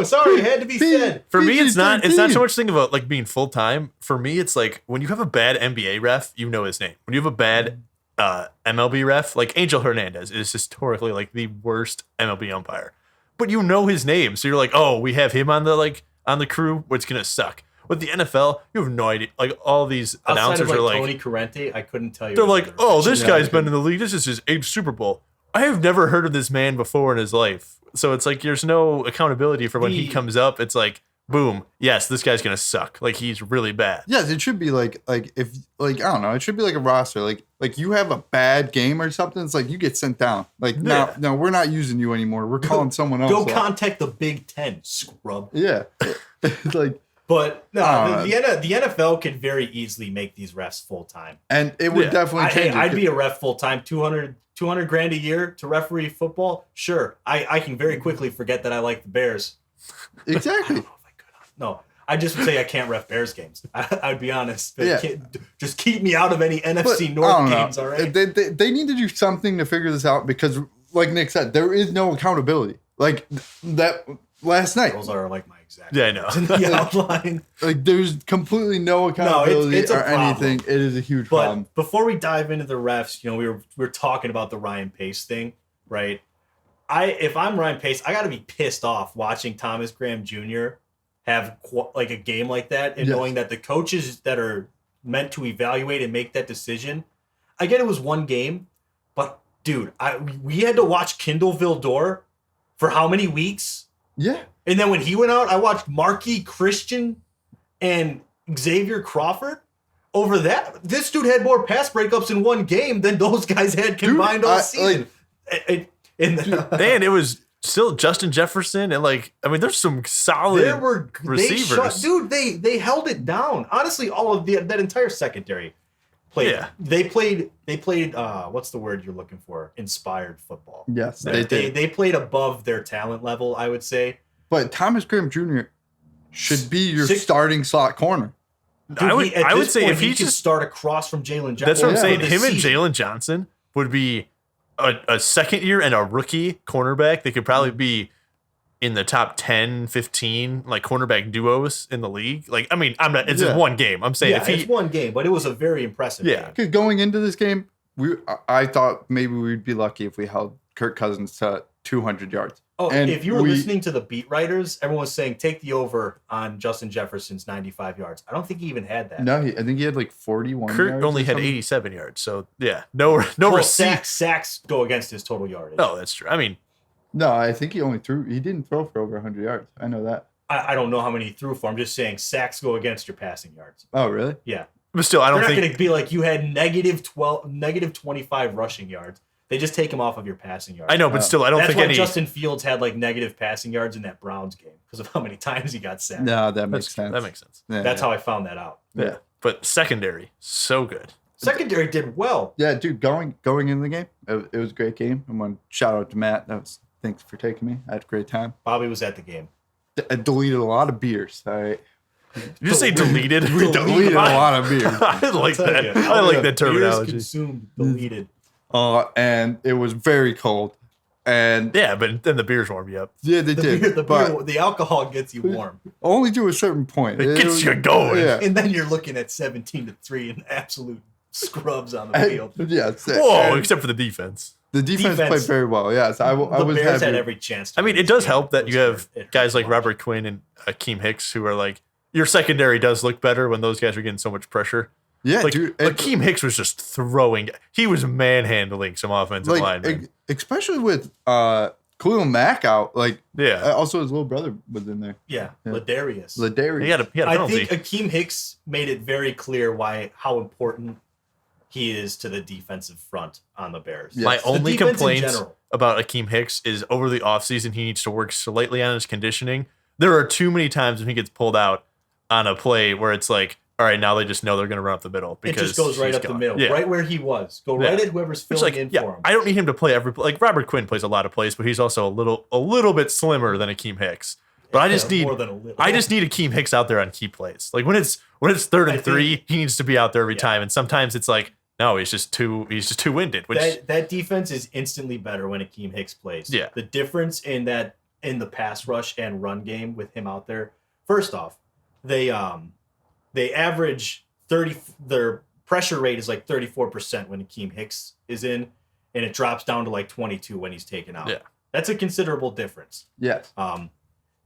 Sorry, it had to be said. For me, it's not so much thing about like being full time. For me, it's like when you have a bad NBA ref, you know his name. When you have a bad MLB ref, like Angel Hernandez is historically like the worst MLB umpire. But you know his name, so you're like, oh, we have him on the crew. What's gonna suck? With the NFL, you have no idea. Like all these announcers are like Tony Corrente. I couldn't tell you. They're like, oh, this guy's been in the league. This is his 8th Super Bowl. I have never heard of this man before in his life. So it's like there's no accountability for when he comes up. It's like, boom, yes, this guy's gonna suck. Like he's really bad. Yes, it should be like if I don't know, it should be like a roster. Like you have a bad game or something, it's like you get sent down. Like no, we're not using you anymore. We're calling someone else. Go contact the Big Ten, scrub. Yeah, like. But no, the NFL could very easily make these refs full time, and it would definitely change. I'd be a ref full time, 200 grand a year to referee football. Sure, I can very quickly forget that I like the Bears. Exactly. I don't know if I could. No, I just would say I can't ref Bears games. I'd be honest. But just keep me out of any NFC North games. All right. They need to do something to figure this out because, like Nick said, there is no accountability. Like that last night. Those are like my exact. Yeah, I know. In the outline. Like there's completely no accountability it's or problem. anything. It is a huge problem. But before we dive into the refs, we were talking about the Ryan Pace thing, right? If I'm Ryan Pace, I got to be pissed off watching Thomas Graham Jr. have like a game like that and knowing that the coaches that are meant to evaluate and make that decision. I get it was one game, but dude, we had to watch Kindle Vildor for how many weeks? Yeah. And then when he went out, I watched Marquis Christian and Xavier Crawford. Over that, this dude had more pass breakups in one game than those guys had combined all season. Man, it was still Justin Jefferson and there's some solid receivers. They held it down. Honestly, all of that entire secondary played. Yeah. They played. What's the word you're looking for? Inspired football. Yes, they did. They played above their talent level, I would say. But Thomas Graham Jr. should be your starting slot corner. Dude, I would say if he could start across from Jalen Johnson. That's what I'm saying. Him and Jalen Johnson would be a second year and a rookie cornerback. They could probably be in the top 10, 15 cornerback duos in the league. It's just one game. I'm saying it's one game, but it was a very impressive game. Because going into this game, I thought maybe we'd be lucky if we held Kirk Cousins to 200 yards. Oh, and if you were listening to the beat writers, everyone was saying take the over on Justin Jefferson's 95 yards. I don't think he even had that. No, I think he had 41 Kirk yards. only had 87 yards. So, no receipts. Sacks go against his total yardage. Oh, that's true. No, I think he didn't throw for over 100 yards. I know that. I don't know how many he threw for. I'm just saying sacks go against your passing yards. Oh, really? Yeah. But still, I don't think... They're not going to be like you had negative 25 rushing yards. They just take him off of your passing yards. I know, but still, I don't think That's why Justin Fields had negative passing yards in that Browns game because of how many times he got sacked. No, that makes sense. That makes sense. Yeah, That's how I found that out. Yeah. But secondary, so good. Secondary did well. Yeah, dude, going in the game, it was a great game. I want to shout out to Matt. Thanks for taking me. I had a great time. Bobby was at the game. I deleted a lot of beers. All right. Did you say deleted? We deleted a lot of beers. I like that. I like that terminology. Beers consumed, deleted. And it was very cold. And but then the beers warm you up. Yeah, they did. The alcohol gets you warm. Only to a certain point. It gets you going. Yeah. And then you're looking at 17-3 and absolute scrubs on the field. Yes. Except for the defense. The defense played very well. Yes, I was happy. The Bears had happy. every chance. It does help that you have guys like Robert Quinn and Akeem Hicks who are your secondary does look better when those guys are getting so much pressure. Yeah, dude. Akeem Hicks was just throwing. He was manhandling some offensive linemen. Especially with Khalil Mack out. Also his little brother was in there. Yeah. Ladarius. He had a penalty. I think Akeem Hicks made it very clear how important he is to the defensive front on the Bears. Yes. My only complaint about Akeem Hicks is over the offseason, he needs to work slightly on his conditioning. There are too many times when he gets pulled out on a play where it's all right, now they just know they're going to run up the middle. Because it just goes right up the middle, right where he was. Go right at whoever's filling in for him. I don't need him to play every play. Robert Quinn plays a lot of plays, but he's also a little bit slimmer than Akeem Hicks. But I just need Akeem Hicks out there on key plays. When it's 3rd and 3, he needs to be out there every time. And sometimes it's no, he's just too winded. That defense is instantly better when Akeem Hicks plays. Yeah. The difference in the pass rush and run game with him out there. First off, they average 30. Their pressure rate is 34% when Akeem Hicks is in, and it drops down to 22 when he's taken out. Yeah. That's a considerable difference. Yes.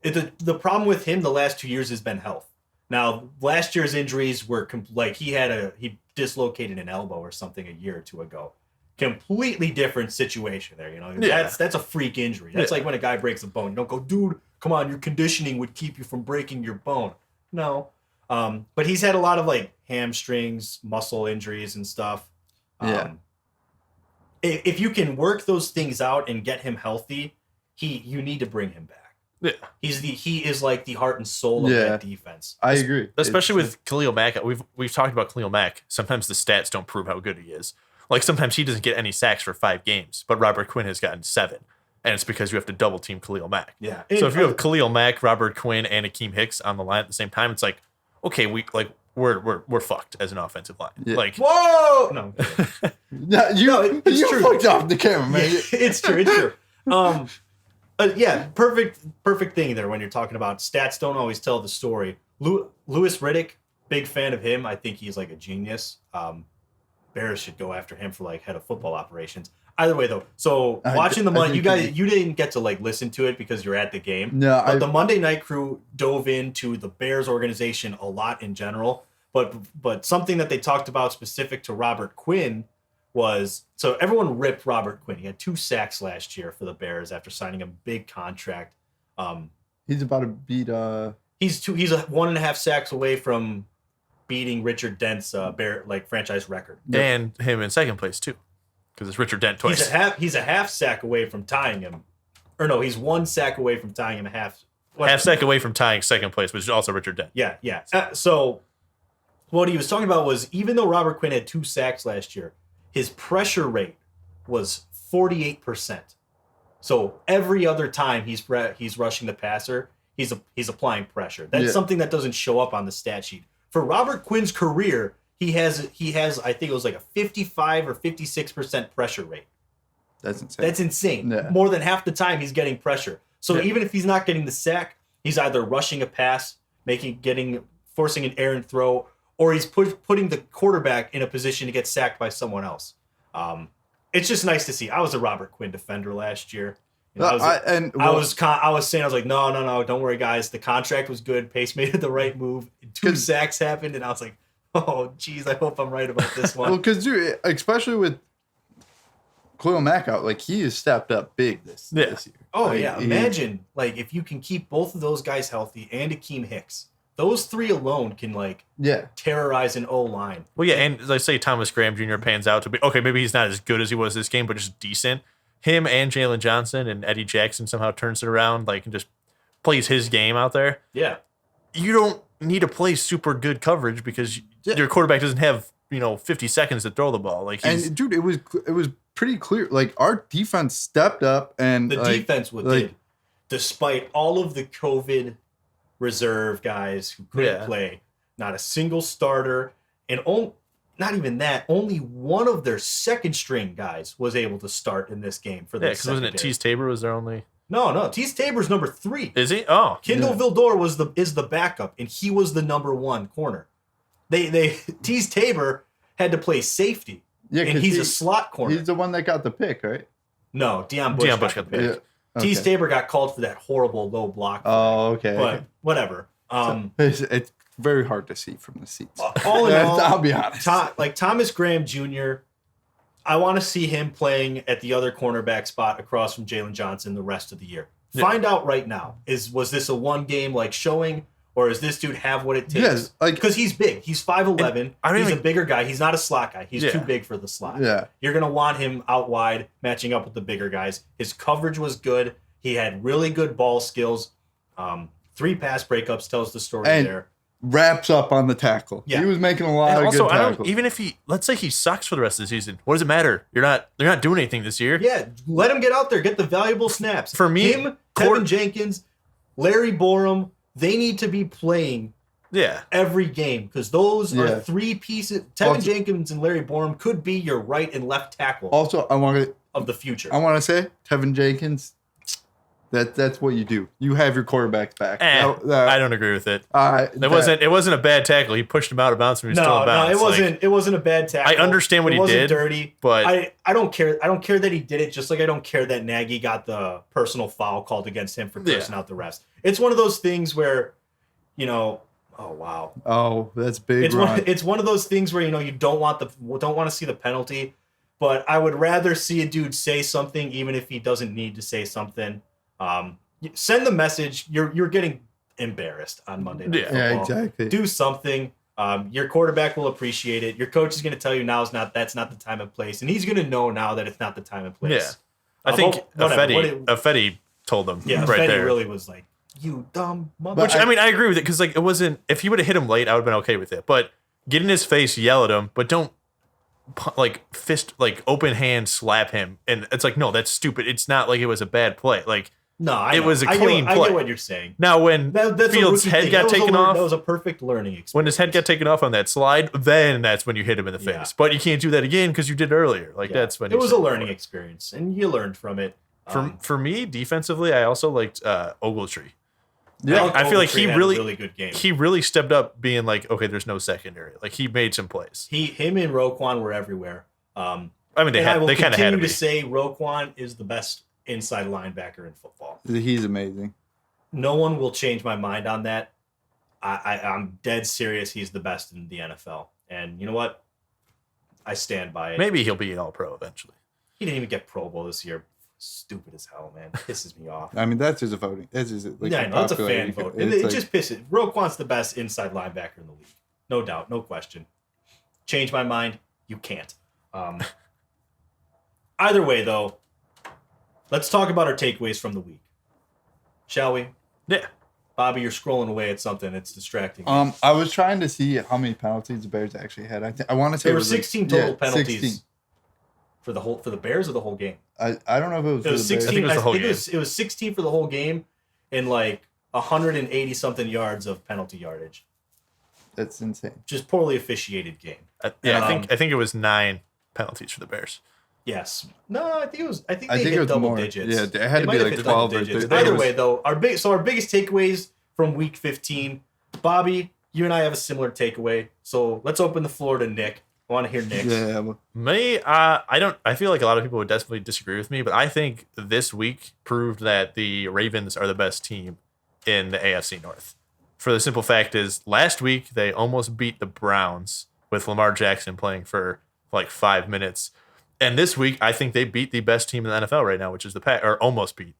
The problem with him the last 2 years has been health. Now, last year's injuries were he dislocated an elbow or something a year or two ago. Completely different situation there. That's a freak injury. That's like when a guy breaks a bone. You don't go, dude, come on, your conditioning would keep you from breaking your bone. No. But he's had a lot of hamstrings, muscle injuries and stuff. If you can work those things out and get him healthy, you need to bring him back. Yeah. He is the heart and soul of that defense. I agree. Especially with Khalil Mack. We've talked about Khalil Mack. Sometimes the stats don't prove how good he is. Sometimes he doesn't get any sacks for 5 games, but Robert Quinn has gotten 7. And it's because you have to double team Khalil Mack. Yeah. So if you have Khalil Mack, Robert Quinn, and Akeem Hicks on the line at the same time, it's okay, we're fucked as an offensive line. Yeah. Whoa! No. You fucked off the camera, man. It's true. Perfect thing there when you're talking about stats don't always tell the story. Louis Riddick, big fan of him. I think he's a genius. Bears should go after him for head of football operations. Either way though, so watching the Monday, you didn't get to listen to it because you're at the game. No, but the Monday Night Crew dove into the Bears organization a lot in general. But something that they talked about specific to Robert Quinn was, so everyone ripped Robert Quinn. He had 2 sacks last year for the Bears after signing a big contract. He's about to beat. He's 1.5 sacks away from beating Richard Dent's franchise record. And him in second place too, because it's Richard Dent twice. He's a half sack away from tying him, or no, he's 1 sack away from tying him. Half sack away from tying second place, which is also Richard Dent. Yeah. So what he was talking about was, even though Robert Quinn had 2 sacks last year, his pressure rate was 48%. So every other time he's rushing the passer, he's applying pressure. That's something that doesn't show up on the stat sheet. For Robert Quinn's career, he has I think it was like a 55 or 56% pressure rate. That's insane. That's insane. Yeah. More than half the time he's getting pressure. So even if he's not getting the sack, he's either rushing a pass, forcing an errant throw, or he's putting the quarterback in a position to get sacked by someone else. It's just nice to see. I was a Robert Quinn defender last year. I was saying, no, don't worry, guys. The contract was good. Pace made the right move. 2 sacks happened, and I was like, oh, geez, I hope I'm right about this one. Well, because, dude, especially with Khalil Mack out, like, he has stepped up big this year. Oh, like, yeah. Imagine, if you can keep both of those guys healthy and Akeem Hicks. Those 3 alone can, terrorize an O-line. Well, yeah, and let's say Thomas Graham Jr. pans out to be, okay, maybe he's not as good as he was this game, but just decent. Him and Jalen Johnson and Eddie Jackson somehow turns it around, and just plays his game out there. Yeah. You don't need to play super good coverage because your quarterback doesn't have, 50 seconds to throw the ball. And dude, it was pretty clear. Our defense stepped up, and the defense did, despite all of the COVID reserve guys who couldn't play, not a single starter, and not even that, only one of their second string guys was able to start in this game for the because wasn't it Tease Tabor was their only? No, Tease Tabor's number 3. Is he? Oh, Kendall Vildor is the backup, and he was the number 1 corner. They Tease Tabor had to play safety, and he's a slot corner. He's the one that got the pick, right? No, Deion Bush got the pick. Yeah. Okay. Tease Tabor got called for that horrible low block. Oh, okay. But whatever. It's very hard to see from the seats. All in all, I'll be honest. Thomas Graham Jr., I want to see him playing at the other cornerback spot across from Jalen Johnson the rest of the year. Yeah. Find out right now. Was this a 1-game showing, or does this dude have what it takes? Yes, because he's big. He's 5'11". He's a bigger guy. He's not a slot guy. He's too big for the slot. Yeah. You're going to want him out wide, matching up with the bigger guys. His coverage was good. He had really good ball skills. 3 pass breakups tells the story there. Wraps up on the tackle. Yeah. He was making a lot of good tackles. Even if let's say he sucks for the rest of the season, what does it matter? They're not doing anything this year. Yeah, let him get out there, get the valuable snaps. For me, Tevin Jenkins, Larry Borum, they need to be playing every game, because those are 3 pieces. Tevin Jenkins and Larry Borum could be your right and left tackle. Also, of the future. I want to say Tevin Jenkins. That's what you do. You have your quarterback back. I don't agree with it. It wasn't a bad tackle. He pushed him out of bounds when he was still in bounds. No, it wasn't a bad tackle. I understand what he did. It wasn't dirty, but I don't care. I don't care that he did it. Just like I don't care that Nagy got the personal foul called against him for cursing out the refs. It's one of those things where, oh wow. Oh, that's big. It's one of those things where you don't want to see the penalty, but I would rather see a dude say something even if he doesn't need to say something. Send the message. You're getting embarrassed on Monday Night Football. Yeah, exactly. Do something. Your quarterback will appreciate it. Your coach is going to tell you that's not the time and place, and he's going to know now that it's not the time and place. Yeah, I think Affetti told them. Yeah, right Affetti there. really was like, "You dumb mother." Which I would agree with it, because it wasn't. If he would have hit him late, I would have been okay with it. But get in his face, yell at him, but don't fist open hand slap him. And it's no, that's stupid. It's not like it was a bad play. No, it was a clean play. I get what you're saying. Now, when Fields' head got taken off, that was a perfect learning experience. When his head got taken off on that slide, then that's when you hit him in the face. Yeah. But you can't do that again because you did it earlier. That's when it was a learning experience, and you learned from it. For me, defensively, I also liked Ogletree. Yeah, I feel like he really good game. He really stepped up, being okay, there's no secondary. He made some plays. Him and Roquan were everywhere. They kind of had to be. Continue to say Roquan is the best inside linebacker in football. He's amazing. No one will change my mind on that. I'm dead serious. He's the best in the NFL. And you know what? I stand by it. Maybe he'll be an All-Pro eventually. He didn't even get Pro Bowl this year. stupid as hell, man. It pisses me off. I mean, that's just a voting. That's just like I know, it's a fan vote. It like, just pisses. Roquan's the best inside linebacker in the league. No doubt, no question. Change my mind? You can't. Either way, though, let's talk about our takeaways from the week. Shall we? Yeah. Bobby, you're scrolling away at something. It's distracting. I was trying to see how many penalties the Bears actually had. I want to say there were 16 total penalties 16. for the Bears or the whole game. I don't know if it was. It was 16. I think it was the whole game. It was 16 for the whole game, and like 180 something yards of penalty yardage. That's insane. Just poorly officiated game. I think it was 9 penalties for the Bears. Yes. No, I think it was. I think I they think hit it was double more. digits. Yeah, it had to be like 12 or 13. Either way, though, our biggest takeaways from Week 15. Bobby, you and I have a similar takeaway. So let's open the floor to Nick. I want to hear Nick's. Yeah. Me, I feel like a lot of people would definitely disagree with me, but I think this week proved that the Ravens are the best team in the AFC North. For the simple fact is, last week they almost beat the Browns with Lamar Jackson playing for like 5 minutes. And this week, I think they beat the best team in the NFL right now, which is the Packers, or almost beat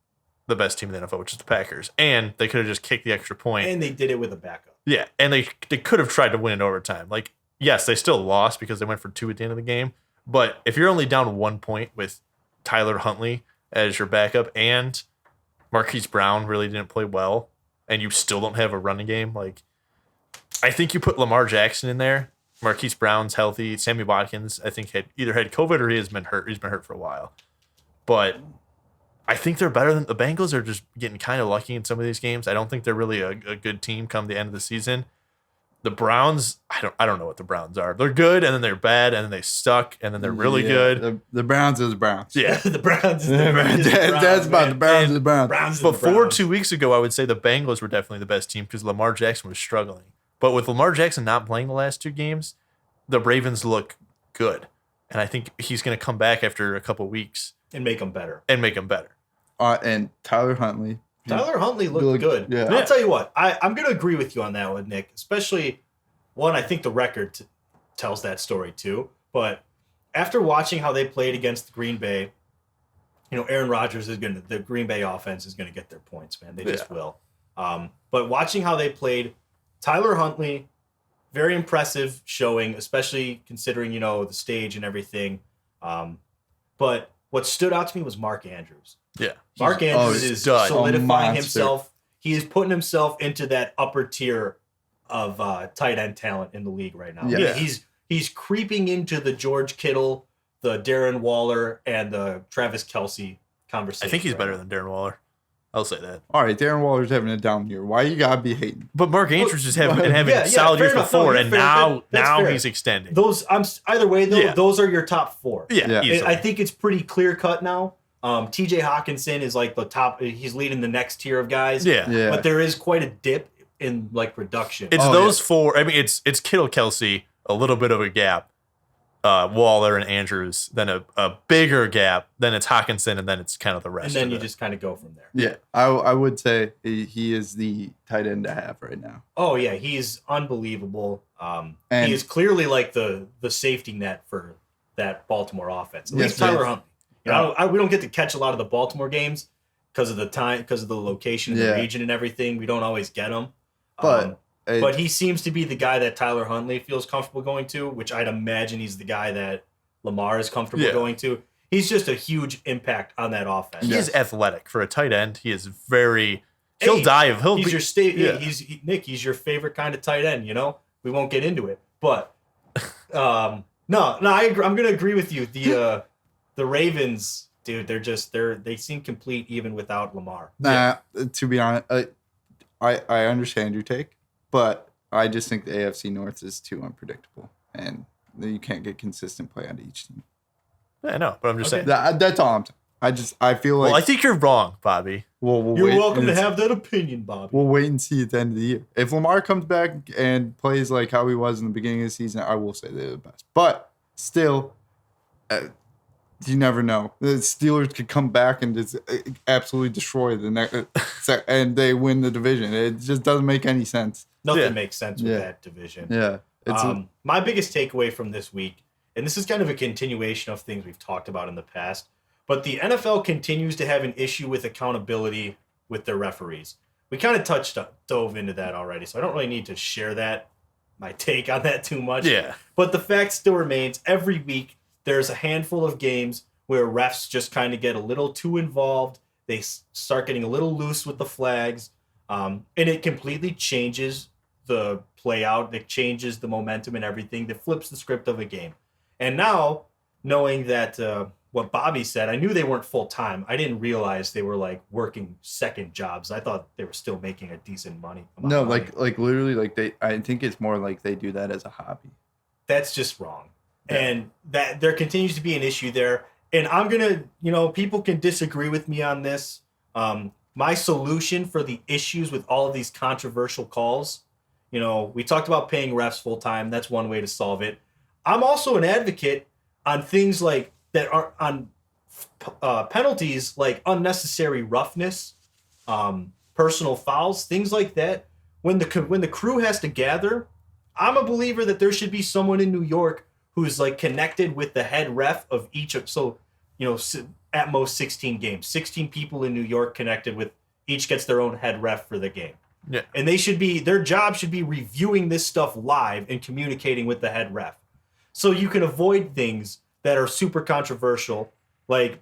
the best team in the NFL, which is the Packers. And they could have just kicked the extra point. And they did it with a backup. Yeah, and they could have tried to win in overtime. Like, yes, they still lost because they went for 2 at the end of the game. But if you're only down 1 point with Tyler Huntley as your backup and Marquise Brown really didn't play well, and you still don't have a running game, like, I think you put Lamar Jackson in there. Marquise Brown's healthy. Sammy Watkins, I think, had either had COVID or he has been hurt. He's been hurt for a while. But I think they're better than the Bengals are just getting kind of lucky in some of these games. I don't think they're really a good team come the end of the season. The Browns, I don't know what the Browns are. They're good, and then they're bad, and then they suck, and then they're really good. The Browns is the Browns. Yeah. The Browns is the Browns. That's about the Browns is the Browns. Before 2 weeks ago, I would say the Bengals were definitely the best team because Lamar Jackson was struggling. But with Lamar Jackson not playing the last 2 games, the Ravens look good. And I think he's going to come back after a couple weeks. And make them better. And Tyler Huntley. Tyler Huntley looked good. Yeah. I'll tell you what, I'm going to agree with you on that one, Nick. Especially, one, I think the record tells that story too. But after watching how they played against Green Bay, Aaron Rodgers the Green Bay offense is going to get their points, man. They just will. But watching how they played, Tyler Huntley, very impressive showing, especially considering, the stage and everything. But what stood out to me was Mark Andrews. Yeah. Mark Andrews is solidifying himself. He is putting himself into that upper tier of tight end talent in the league right now. Yeah. He's creeping into the George Kittle, the Darren Waller, and the Travis Kelce conversation. I think he's better than Darren Waller. I'll say that. All right, Darren Waller's having a down year. Why you gotta be hating? But Mark Andrews is having solid years before, and now he's extending. Either way though, those are your top 4. Yeah. I think it's pretty clear cut now. TJ Hawkinson is like the top. He's leading the next tier of guys. Yeah. But there is quite a dip in like production. It's those 4. I mean, it's Kittle, Kelce, a little bit of a gap. Waller and Andrews, then a bigger gap, then it's Hawkinson, and then it's kind of the rest. And then you just kind of go from there. Yeah, I would say he is the tight end to have right now. Oh yeah, he's unbelievable. And he is clearly like the safety net for that Baltimore offense. At least Tyler Huntley. We don't get to catch a lot of the Baltimore games because of the time, because of the location, and the region, and everything. We don't always get them. But he seems to be the guy that Tyler Huntley feels comfortable going to, which I'd imagine he's the guy that Lamar is comfortable going to. He's just a huge impact on that offense. He is athletic for a tight end. He is very. He's your favorite kind of tight end. We won't get into it, but no, I agree. I'm gonna agree with you. The Ravens, dude, they seem complete even without Lamar. To be honest, I understand your take. But I just think the AFC North is too unpredictable, and you can't get consistent play out of each team. Yeah, I know, but I'm just saying. That's all I'm saying. I feel like. Well, I think you're wrong, Bobby. You're welcome to have that opinion, Bobby. We'll wait and see at the end of the year. If Lamar comes back and plays like how he was in the beginning of the season, I will say they're the best. But still, you never know. The Steelers could come back and just absolutely destroy the next, and they win the division. It just doesn't make any sense. Nothing makes sense with that division. Yeah. My biggest takeaway from this week, and this is kind of a continuation of things we've talked about in the past, But the NFL continues to have an issue with accountability with their referees. We kind of dove into that already, so I don't really need to share my take on that too much. Yeah. But the fact still remains, every week there's a handful of games where refs just kind of get a little too involved. They start getting a little loose with the flags, and it completely changes the play out. It changes the momentum and everything. That flips the script of a game. And now, knowing that what Bobby said, I knew they weren't full-time. I didn't realize they were like working second jobs. I thought they were still making a decent money. No, like literally, like I think it's more like they do that as a hobby. That's just wrong. Yeah. And that there continues to be an issue there. And I'm going to, people can disagree with me on this. My solution for the issues with all of these controversial calls, we talked about paying refs full time. That's one way to solve it. I'm also an advocate on things like that are on penalties like unnecessary roughness, personal fouls, things like that. When the crew has to gather, I'm a believer that there should be someone in New York who's like connected with the head ref of each of, at most 16 games, 16 people in New York connected with, each gets their own head ref for the game. Yeah. And their job should be reviewing this stuff live and communicating with the head ref. So you can avoid things that are super controversial. Like,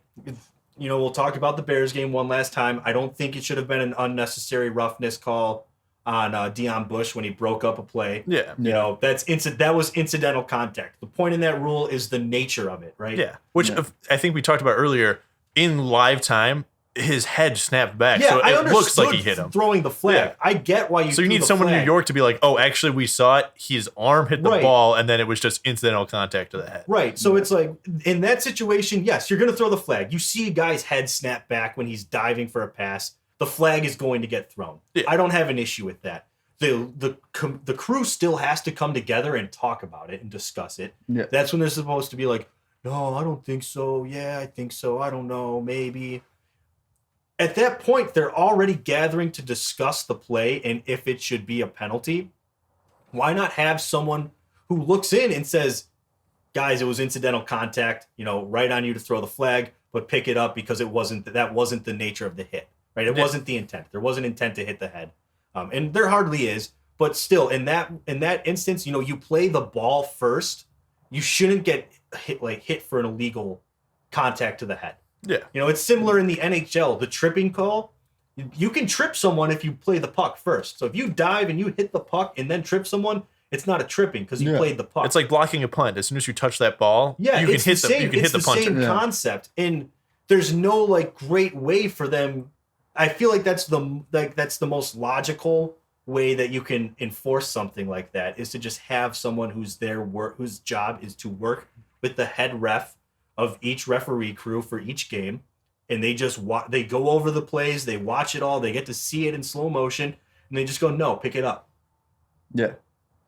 we'll talk about the Bears game one last time. I don't think it should have been an unnecessary roughness call on Deion Bush when he broke up a play. Yeah. That was incidental contact. The point in that rule is the nature of it, right? Yeah. Which I think we talked about earlier. In live time, his head snapped back, so it looks like he hit him. Throwing the flag. Yeah. I get why you. So you need someone in New York to be like, oh, actually, we saw it. His arm hit the ball, and then it was just incidental contact to the head. Right. So it's like in that situation, yes, you're going to throw the flag. You see a guy's head snap back when he's diving for a pass. The flag is going to get thrown. Yeah. I don't have an issue with that. The crew still has to come together and talk about it and discuss it. Yeah. That's when they're supposed to be like, no, I don't think so. Yeah, I think so. I don't know. Maybe. At that point, they're already gathering to discuss the play and if it should be a penalty. Why not have someone who looks in and says, guys, it was incidental contact, right on you to throw the flag, but pick it up because that wasn't the nature of the hit, right? It wasn't the intent. There wasn't intent to hit the head. And there hardly is, but still in that instance, you play the ball first. You shouldn't get hit for an illegal contact to the head. Yeah. It's similar in the NHL. The tripping call, you can trip someone if you play the puck first. So if you dive and you hit the puck and then trip someone, it's not a tripping because you played the puck. It's like blocking a punt. As soon as you touch that ball, you can hit the puncher. It's the same concept. And there's no great way for them. I feel like that's the most logical way that you can enforce something like that is to just have someone whose job is to work with the head ref of each referee crew for each game, and they just they go over the plays, they watch it all, they get to see it in slow motion, and they just go, no, pick it up. Yeah.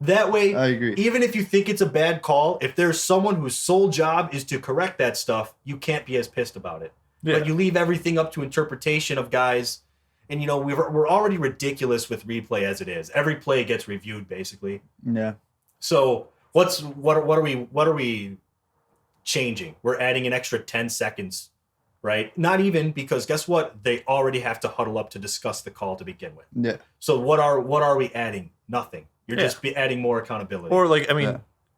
That way, I agree. Even if you think it's a bad call, if there's someone whose sole job is to correct that stuff, you can't be as pissed about it. Yeah. But you leave everything up to interpretation of guys, and we're already ridiculous with replay as it is. Every play gets reviewed basically. Yeah. So what are we changing? We're adding an extra 10 seconds, right? Not even, because guess what? They already have to huddle up to discuss the call to begin with. Yeah. So what are we adding? Nothing. You're just adding more accountability. Or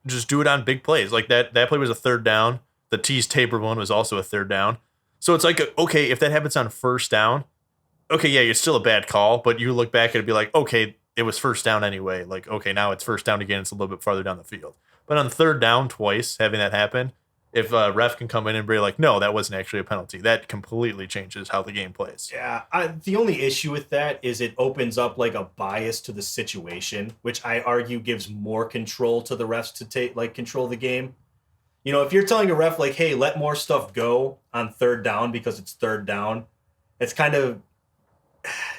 just do it on big plays. Like that play was a third down. The Tease Tabor one was also a third down. So it's like, okay, if that happens on first down, okay, yeah, it's still a bad call, but you look back and be like, okay, it was first down anyway. Like, okay, now it's first down again. It's a little bit farther down the field. But on third down twice, having that happen, if a ref can come in and be like, no, that wasn't actually a penalty, that completely changes how the game plays. Yeah, the only issue with that is it opens up a bias to the situation, which I argue gives more control to the refs to control the game. If you're telling a ref hey, let more stuff go on third down because it's third down, it's kind of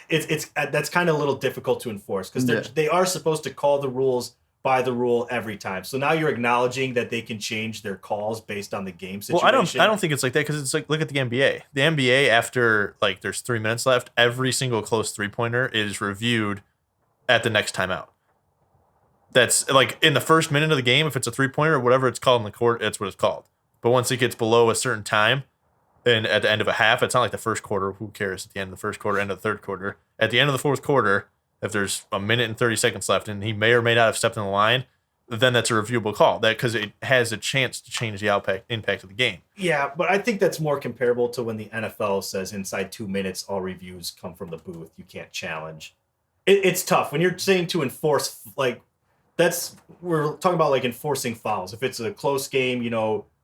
that's kind of a little difficult to enforce because they are supposed to call the rules by the rule every time. So now you're acknowledging that they can change their calls based on the game situation. Well, I don't think it's like that because it's look at the NBA. The NBA, after there's 3 minutes left, every single close 3-pointer is reviewed at the next timeout. That's in the first minute of the game, if it's a 3-pointer or whatever it's called in the court, that's what it's called. But once it gets below a certain time, And at the end of a half, it's not like the first quarter. Who cares? At the end of the first quarter, end of the third quarter. At the end of the fourth quarter, if there's a minute and 30 seconds left and he may or may not have stepped in the line, then that's a reviewable call. That because it has a chance to change the impact of the game. Yeah, but I think that's more comparable to when the NFL says inside 2 minutes, all reviews come from the booth. You can't challenge. It's tough when you're saying to enforce, like, we're talking about like enforcing fouls. If it's a close game,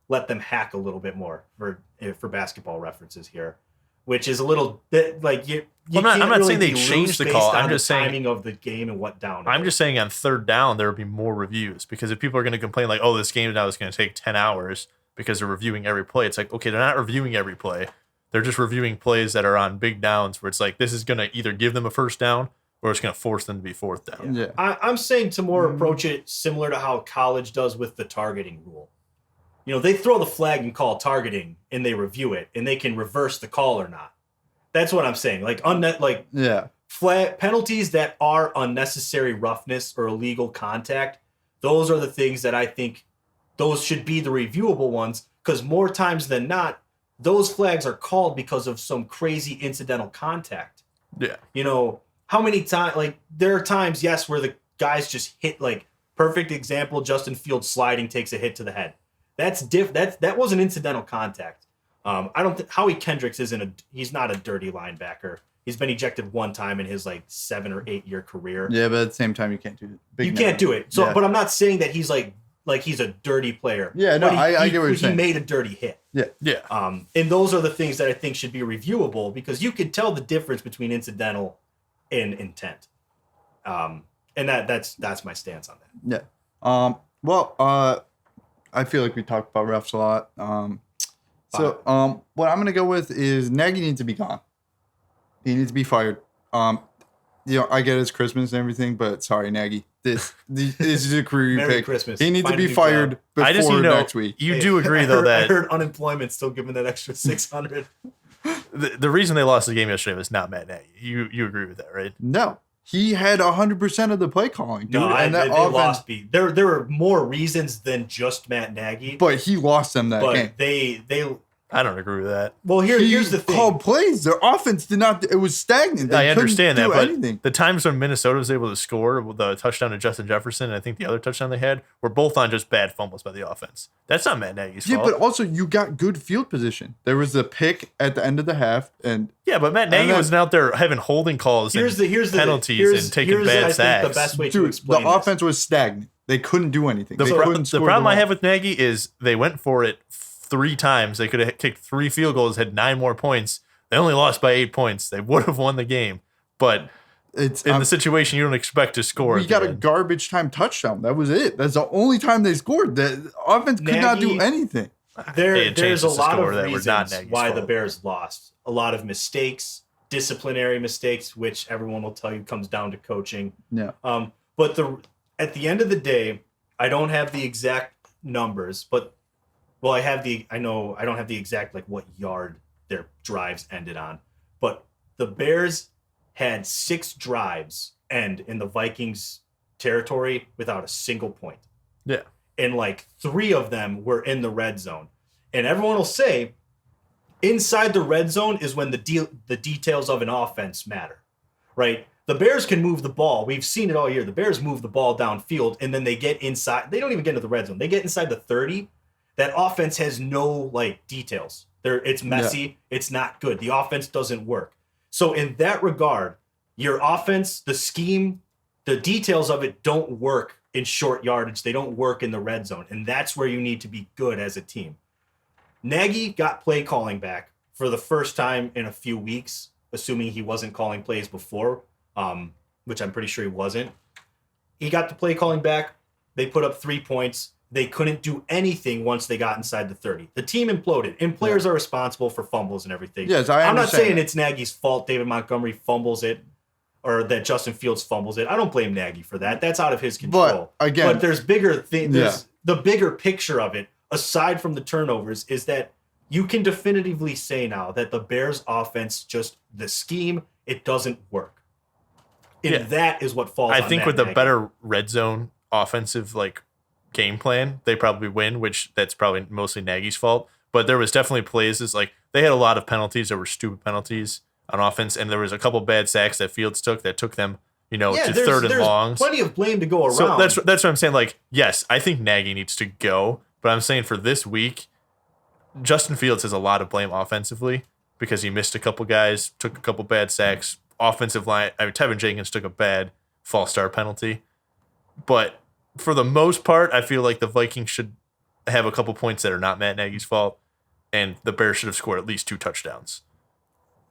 let them hack a little bit more for basketball references here, which is a little bit like you. I'm not saying they changed the call. I'm just saying timing of the game and what down. I'm just saying on third down there would be more reviews because if people are going to complain like, oh, this game now is going to take 10 hours because they're reviewing every play. It's like, okay, they're not reviewing every play. They're just reviewing plays that are on big downs where it's like this is going to either give them a first down or it's going to force them to be fourth down. Yeah. I'm saying to more approach it similar to how college does with the targeting rule. They throw the flag and call targeting and they review it and they can reverse the call or not. That's what I'm saying. Flag penalties that are unnecessary roughness or illegal contact. Those are the things that I think those should be the reviewable ones because more times than not, those flags are called because of some crazy incidental contact. Yeah. How many times, there are times, yes, where the guys just hit, perfect example, Justin Fields sliding takes a hit to the head. That was an incidental contact. I don't think Howie Kendricks he's not a dirty linebacker. He's been ejected one time in his 7 or 8 year career. Yeah, but at the same time, you can't do it. You can't do it. So, yeah. But I'm not saying that he's he's a dirty player. Yeah, no, I get what you're saying. He made a dirty hit. Yeah. Yeah. And those are the things that I think should be reviewable because you can tell the difference between incidental and intent. And that's my stance on that. Yeah. I feel like we talked about refs a lot. What I'm going to go with is Nagy needs to be gone. He needs to be fired. I get it's Christmas and everything, but sorry, Nagy. This is a career you Merry pick. Christmas. He needs to be fired before next week. You do agree, though, that... I heard unemployment's still giving that extra $600. The reason they lost the game yesterday was not Matt Nagy. You agree with that, right? No. He had 100% of the play calling, dude. No, and they lost beat. There were more reasons than just Matt Nagy. But he lost them that game. They I don't agree with that. Well, here's the thing. Called plays. Their offense did not. It was stagnant. I understand that, but anything. The times when Minnesota was able to score the touchdown to Justin Jefferson, and I think the other touchdown they had were both on just bad fumbles by the offense. That's not Matt Nagy's fault. Yeah, but also you got good field position. There was a pick at the end of the half, and but Matt Nagy wasn't out there having holding calls, and penalties, and taking bad sacks. The best way to explain the offense was stagnant. They couldn't do anything. The problem I have with Nagy is they went for it 3 times. They could have kicked 3 field goals, had 9 more points. They only lost by 8 points. They would have won the game. But in the situation you don't expect to score. We got a garbage time touchdown. That was it. That's the only time they scored. The offense could not do anything. There's a lot of reasons why the Bears lost. A lot of mistakes, disciplinary mistakes, which everyone will tell you comes down to coaching. Yeah. But at the end of the day, I don't have the exact numbers, but I don't have the exact what yard their drives ended on, but the Bears had 6 drives end in the Vikings territory without a single point. Yeah. And 3 of them were in the red zone. And everyone will say inside the red zone is when the details of an offense matter, right? The Bears can move the ball. We've seen it all year. The Bears move the ball downfield and then they get inside. They don't even get into the red zone. They get inside the 30. That offense has no details. It's messy. Yeah. It's not good. The offense doesn't work. So in that regard, your offense, the scheme, the details of it don't work in short yardage. They don't work in the red zone. And that's where you need to be good as a team. Nagy got play calling back for the first time in a few weeks, assuming he wasn't calling plays before, which I'm pretty sure he wasn't. He got the play calling back. They put up 3 points. They couldn't do anything once they got inside the 30. The team imploded, and players are responsible for fumbles and everything. Yes, I'm not saying it's Nagy's fault David Montgomery fumbles it or that Justin Fields fumbles it. I don't blame Nagy for that. That's out of his control. But there's bigger things. The bigger picture of it, aside from the turnovers, is that you can definitively say now that the Bears offense, just the scheme, it doesn't work. And that is what falls on I think Matt with Nagy. a better red zone offensive game plan, they probably win, which that's probably mostly Nagy's fault. But there was definitely plays they had a lot of penalties that were stupid penalties on offense, and there was a couple bad sacks that Fields took them, to third and longs. Plenty of blame to go around. So that's what I'm saying. Like, yes, I think Nagy needs to go, but I'm saying for this week, Justin Fields has a lot of blame offensively because he missed a couple guys, took a couple bad sacks. Offensive line, Tevin Jenkins took a bad false start penalty. But for the most part, I feel like the Vikings should have a couple points that are not Matt Nagy's fault, and the Bears should have scored at least 2 touchdowns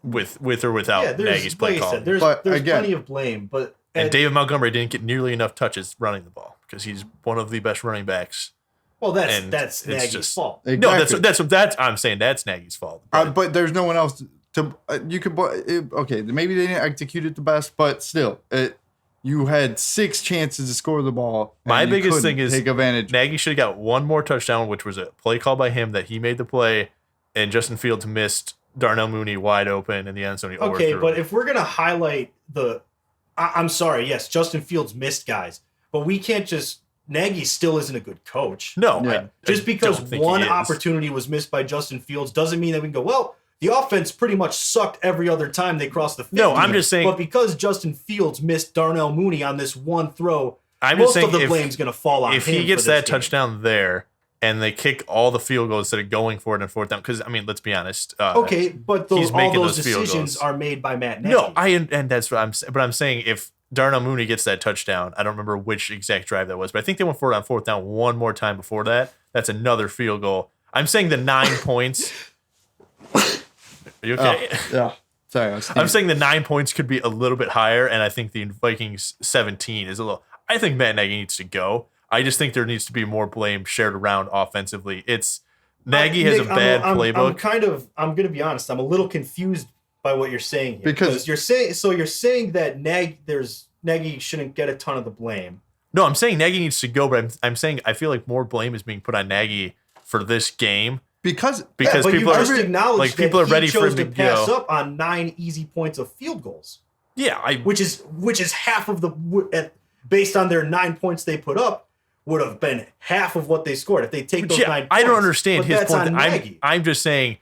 with or without Nagy's play call. There's plenty of blame, but and David Montgomery didn't get nearly enough touches running the ball because he's one of the best running backs. Well, that's Nagy's fault. Exactly. No, that's I'm saying that's Nagy's fault. But there's no one else to you could. Okay, maybe they didn't execute it the best, but still, you had 6 chances to score the ball. My biggest thing is take advantage. Nagy should have got one more touchdown, which was a play call by him that he made the play, and Justin Fields missed Darnell Mooney wide open in the end zone. Okay, but if we're gonna highlight I'm sorry, yes, Justin Fields missed guys, but we can't just. Nagy still isn't a good coach. No, just because one opportunity was missed by Justin Fields doesn't mean that we can go, well, the offense pretty much sucked every other time they crossed the 50. No, I'm just saying. But because Justin Fields missed Darnell Mooney on this one throw, most of the blame's going to fall on him. If he gets that touchdown there and they kick all the field goals instead of going for it in fourth down, because, let's be honest. Okay, but all those decisions are made by Matt Nagy. No, and that's what I'm saying. If Darnell Mooney gets that touchdown, I don't remember which exact drive that was, but I think they went for it on fourth down one more time before that. That's another field goal. I'm saying the 9 points. Are you okay? Yeah. Sorry. I'm saying the 9 points could be a little bit higher, and I think the Vikings 17 is a little. I think Matt Nagy needs to go. I just think there needs to be more blame shared around offensively. Nagy has a bad playbook. I'm going to be honest. I'm a little confused by what you're saying here. Because you're saying that Nagy shouldn't get a ton of the blame. No, I'm saying Nagy needs to go, but I'm saying I feel like more blame is being put on Nagy for this game. Because people you just acknowledged that people are ready for him to pass up on 9 easy points of field goals. Yeah, which is half of based on their 9 points they put up would have been half of what they scored if they take those 9 points. I don't understand his point. I'm just saying,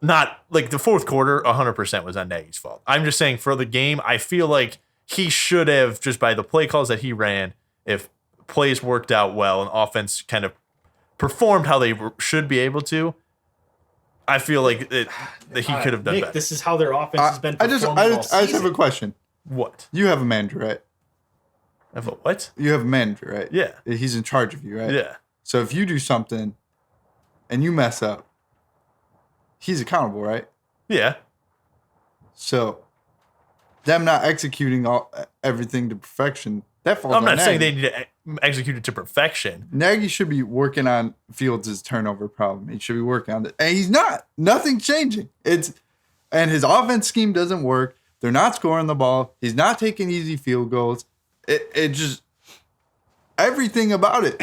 not like the fourth quarter, 100% was on Nagy's fault. I'm just saying for the game, I feel like he should have, just by the play calls that he ran, if plays worked out well and offense kind of performed how they should be able to, I feel like that he could have done better. This is how their offense has been performing I just have a question. What? You have a manager, right? I have a what? You have a manager, right? Yeah. He's in charge of you, right? Yeah. So if you do something and you mess up, he's accountable, right? Yeah. So them not executing everything to perfection, that falls on Nagy. I'm not saying they need to execute it to perfection. Nagy should be working on Fields' turnover problem. He should be working on it. And he's not. Nothing's changing. And his offense scheme doesn't work. They're not scoring the ball. He's not taking easy field goals. It just everything about it.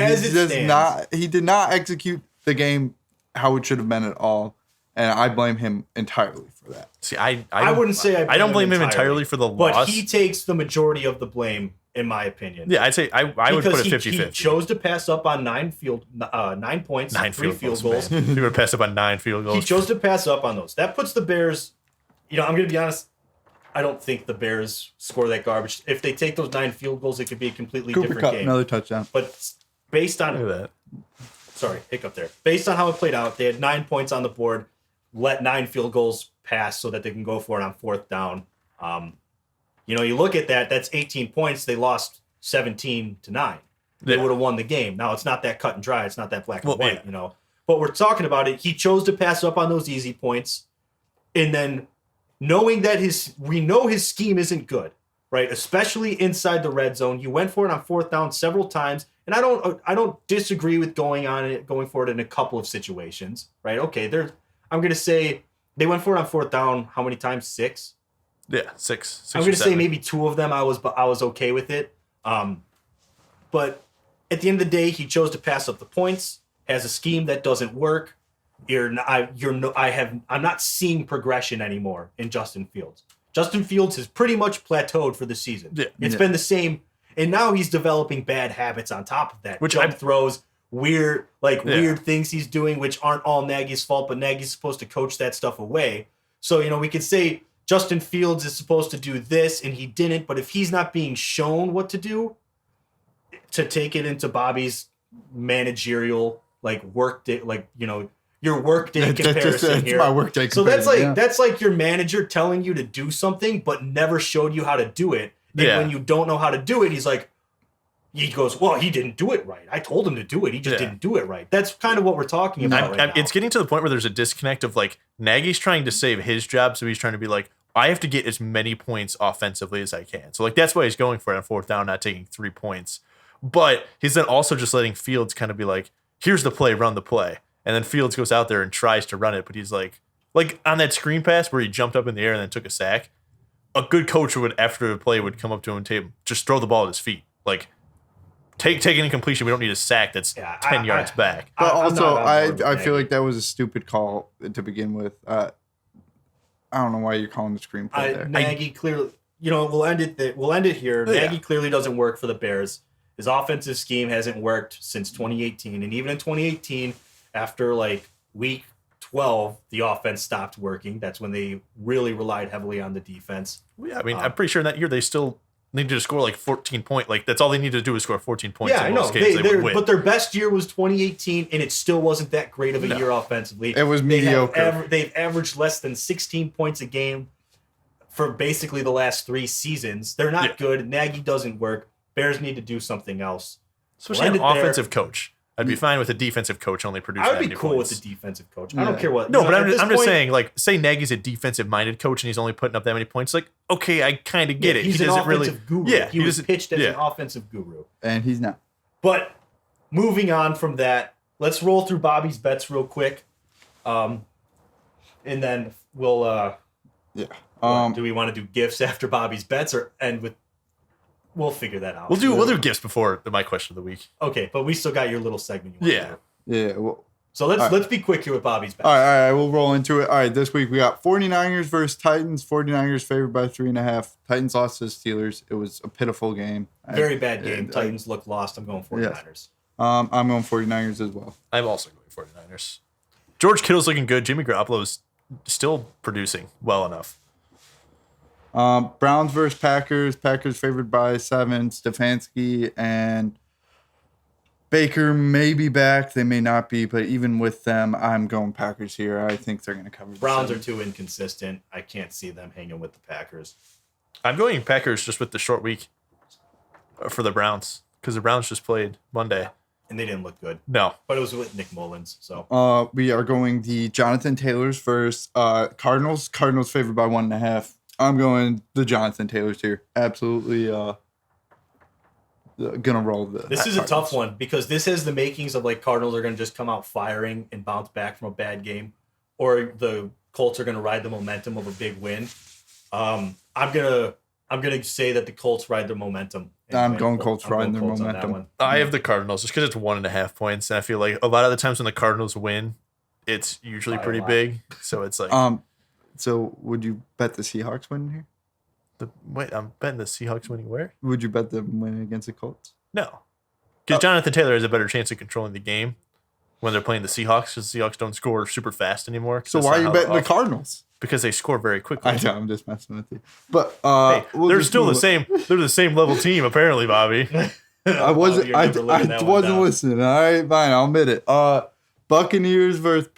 He did not execute the game how it should have been at all. And I blame him entirely for that. See, I wouldn't say I don't blame him entirely for the loss. But he takes the majority of the blame, in my opinion. Yeah, I'd say I would put it 50-50. He chose to pass up on 9 points, 3 field goals. He would have passed up on 9 field goals. He chose to pass up on those. That puts the Bears, I'm going to be honest, I don't think the Bears score that garbage. If they take those 9 field goals, it could be a completely different game. Another touchdown. But based on that. Sorry, hiccup there. Based on how it played out, they had 9 points on the board, let 9 field goals pass so that they can go for it on fourth down. You look at that, that's 18 points. They lost 17-9. They would have won the game. Now, it's not that cut and dry. It's not that black and white, But we're talking about it. He chose to pass up on those easy points. And then knowing that we know his scheme isn't good, right? Especially inside the red zone. You went for it on fourth down several times. And I don't disagree with going for it in a couple of situations, right? Okay, I'm going to say they went for it on fourth down how many times? 6? Yeah, 6. I'm going to say maybe 2 of them I was okay with it. But at the end of the day, he chose to pass up the points, has a scheme that doesn't work. I'm not seeing progression anymore in Justin Fields. Justin Fields has pretty much plateaued for the season. Yeah. It's been the same, and now he's developing bad habits on top of that. Jump throws, weird things he's doing, which aren't all Nagy's fault, but Nagy's supposed to coach that stuff away. So, we could say Justin Fields is supposed to do this and he didn't, but if he's not being shown what to do, to take it into Bobby's managerial work day, your work day comparison here. My work day so that's like your manager telling you to do something but never showed you how to do it. And when you don't know how to do it, he goes, well, he didn't do it right. I told him to do it. He just didn't do it right. That's kind of what we're talking about now. It's getting to the point where there's a disconnect of Nagy's trying to save his job, so he's trying to be I have to get as many points offensively as I can. So that's why he's going for it on fourth down, not taking 3 points. But he's then also just letting Fields kind of be here's the play, run the play. And then Fields goes out there and tries to run it, but he's like on that screen pass where he jumped up in the air and then took a sack, a good coach would, after the play, would come up to him and tell him, just throw the ball at his feet. Take an incompletion. We don't need a sack that's 10 yards back. But also, I feel like that was a stupid call to begin with. I don't know why you're calling the screenplay there. Nagy clearly, we'll end it here. Nagy clearly doesn't work for the Bears. His offensive scheme hasn't worked since 2018. And even in 2018, after week 12, the offense stopped working. That's when they really relied heavily on the defense. Yeah, I'm pretty sure in that year they still needed to score 14 points. That's all they needed to do is score 14 points. Yeah, in I know. Most games they would win. But their best year was 2018, and it still wasn't that great of a year offensively. It was mediocre. They've averaged less than 16 points a game for basically the last 3 seasons. They're not good. Nagy doesn't work. Bears need to do something else. Especially an offensive coach. I'd be fine with a defensive coach only producing I would be cool points. with the defensive coach. I don't care what. No, but I'm just saying, say Nagy's a defensive-minded coach and he's only putting up that many points. Okay, I kind of get it. He's he an doesn't offensive guru. Yeah, he was pitched as an offensive guru. And he's not. But moving on from that, let's roll through Bobby's bets real quick. And then we'll... do we want to do gifts after Bobby's bets or end with... We'll figure that out. We'll do gifts before my question of the week. Okay, but we still got your little segment. Yeah. Well, so let's be quick here with Bobby's bets. All right, we'll roll into it. All right, this week we got 49ers versus Titans. 49ers favored by 3.5. Titans lost to the Steelers. It was a pitiful game. Very bad game. Titans look lost. I'm going 49ers. I'm going 49ers as well. I'm also going 49ers. George Kittle's looking good. Jimmy Garoppolo's still producing well enough. Browns versus Packers. Packers favored by 7. Stefanski and Baker may be back. They may not be, but even with them, I'm going Packers here. I think they're going to cover. Browns are too inconsistent. I can't see them hanging with the Packers. I'm going Packers just with the short week for the Browns because the Browns just played Monday. And they didn't look good. No. But it was with Nick Mullins. So we are going the Jonathan Taylors versus Cardinals. Cardinals favored by 1.5. I'm going the Jonathan Taylors here. Absolutely gonna roll the. This is a tough one because this has the makings of Cardinals are gonna just come out firing and bounce back from a bad game, or the Colts are gonna ride the momentum of a big win. I'm gonna say that the Colts ride their momentum. I'm going Colts riding their momentum. I have the Cardinals just because it's 1.5 points, and I feel like a lot of the times when the Cardinals win, it's usually pretty big. So it's So would you bet the Seahawks winning here? I'm betting the Seahawks winning where? Would you bet them winning against the Colts? No. Because Jonathan Taylor has a better chance of controlling the game when they're playing the Seahawks because the Seahawks don't score super fast anymore. So why are you betting the Cardinals? Because they score very quickly. I know, I'm just messing with you. But they're still the same. They're the same level team, apparently, Bobby. I wasn't listening. All right, fine, I'll admit it. Buccaneers versus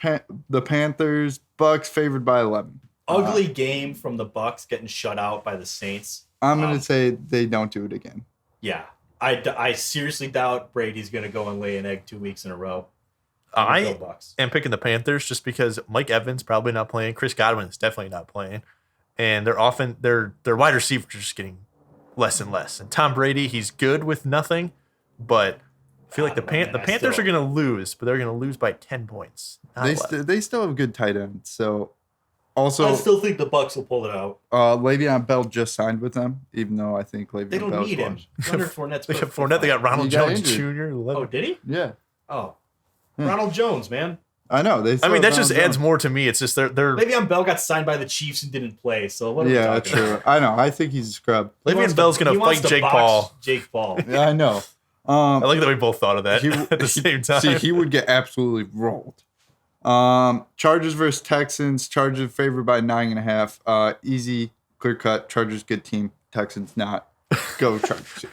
the Panthers. Bucks favored by 11. Ugly game from the Bucks getting shut out by the Saints. I'm going to say they don't do it again. Yeah. I seriously doubt Brady's going to go and lay an egg 2 weeks in a row. I am picking the Panthers just because Mike Evans probably not playing. Chris Godwin is definitely not playing. And their wide receivers are just getting less and less. And Tom Brady, he's good with nothing, but I feel like the Panthers are going to lose, but they're going to lose by 10 points. They still have good tight ends, so... Also, I still think the Bucks will pull it out. Le'Veon Bell just signed with them, even though I think Le'Veon Bell. They don't need him. Leonard Fournette's they got Fournette. They got Ronald Jones Jr. Oh, did he? Yeah. Oh, Ronald Jones, man. I know. That just adds more to me. It's just they're. Le'Veon Bell got signed by the Chiefs and didn't play. So what? Yeah, true. I know. I think he's a scrub. Le'Veon Bell's gonna fight Jake Paul. Jake Paul. Yeah, I know. I like that we both thought of that at the same time. See, he would get absolutely rolled. Chargers versus Texans. Chargers favored by 9.5. Easy, clear cut. Chargers good team. Texans not. Go Chargers.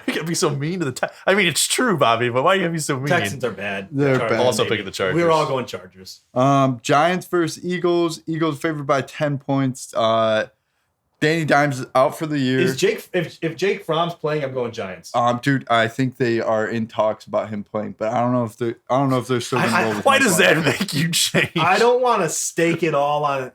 You gotta be so mean to the I mean, it's true, Bobby, but why are you gonna be so mean? Texans are bad. They're bad. Also picking the Chargers. We're all going Chargers. Giants versus Eagles. Eagles favored by 10 points. Danny Dimes is out for the year. Is Jake if Jake Fromm's playing, I'm going Giants. Dude, I think they are in talks about him playing, but I don't know if they're still going to roll with why him does playing. that make you change? I don't want to stake it all on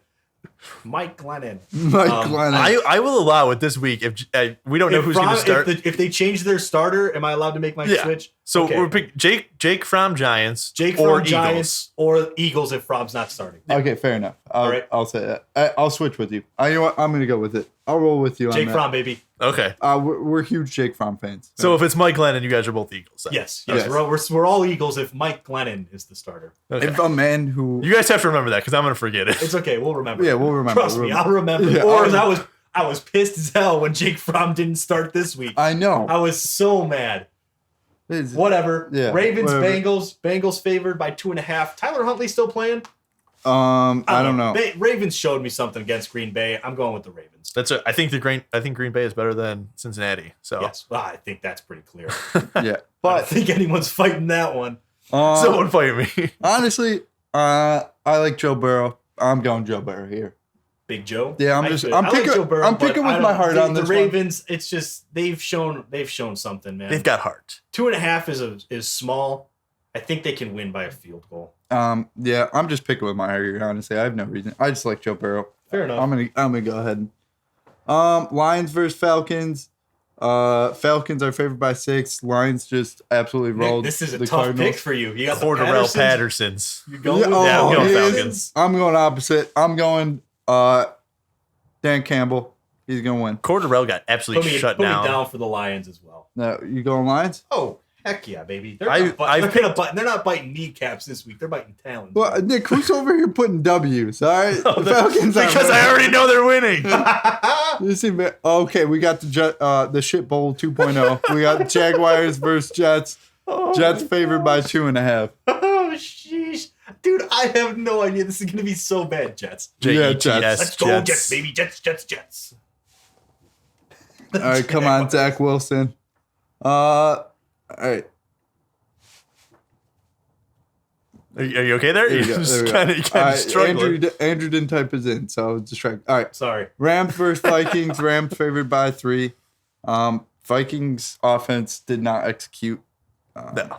Mike Glennon. Glennon. I will allow it this week if we don't know who's going to start. If they change their starter, am I allowed to make my switch? So okay. we're picking Jake Fromm Giants, Jake or Fromm Giants, or Eagles if Fromm's not starting. Okay, fair enough. I'll say that. I'll switch with you. You know what? I'm going to go with it. I'll roll with you on that. Jake Fromm, baby. Okay. We're huge Jake Fromm fans. So if it's Mike Glennon, you guys are both Eagles. Then. Yes. We're all Eagles if Mike Glennon is the starter. Okay. If a man who... You guys have to remember that because I'm going to forget it. It's okay. We'll remember. Yeah, we'll remember. Trust me, I'll remember. Yeah, or I was pissed as hell when Jake Fromm didn't start this week. I know. I was so mad. Whatever. Yeah, Ravens, whatever. Bengals favored by 2.5. Tyler Huntley still playing? I don't know. Ravens showed me something against Green Bay. I'm going with the Ravens. I think Green Bay is better than Cincinnati. So yes, I think that's pretty clear. Yeah, but I don't think anyone's fighting that one. Someone fight me. Honestly, I like Joe Burrow. I'm going Joe Burrow here. Big Joe. Yeah, I'm picking Joe Burrow, I'm picking with my heart on this. The Ravens, it's just they've shown something, man. They've got heart. 2.5 is small. I think they can win by a field goal. Yeah, I'm just picking with my heart here. Honestly, I have no reason. I just like Joe Burrow. Fair enough. I'm gonna go ahead. Lions versus Falcons. Falcons are favored by 6. Lions just absolutely rolled. Nick, this is a the tough Cardinals. pick for you. You got Cordarrelle Pattersons. You going with I'm going he Falcons. is. I'm going opposite. I'm going Dan Campbell. He's gonna win. Cordarrelle got absolutely shut down. Put me down for the Lions as well. No, you going Lions? Oh, heck yeah, baby. They're not biting kneecaps this week. They're biting talons. Well, Nick, who's over here putting W's? All right, the Falcons. Because I already know they're winning. You see, okay, we got the shit bowl 2.0. We got Jaguars versus Jets. Jets favored by 2.5. Oh, sheesh. Dude, I have no idea. This is going to be so bad, Jets. Jets. Let's go, Jets, baby. Jets. All right, come on, Zach Wilson. All right. Are you okay there? You're just kind of struggling. Andrew didn't type his in, so I was distracted. All right. Sorry. Rams versus Vikings. Rams favored by 3. Vikings offense did not execute.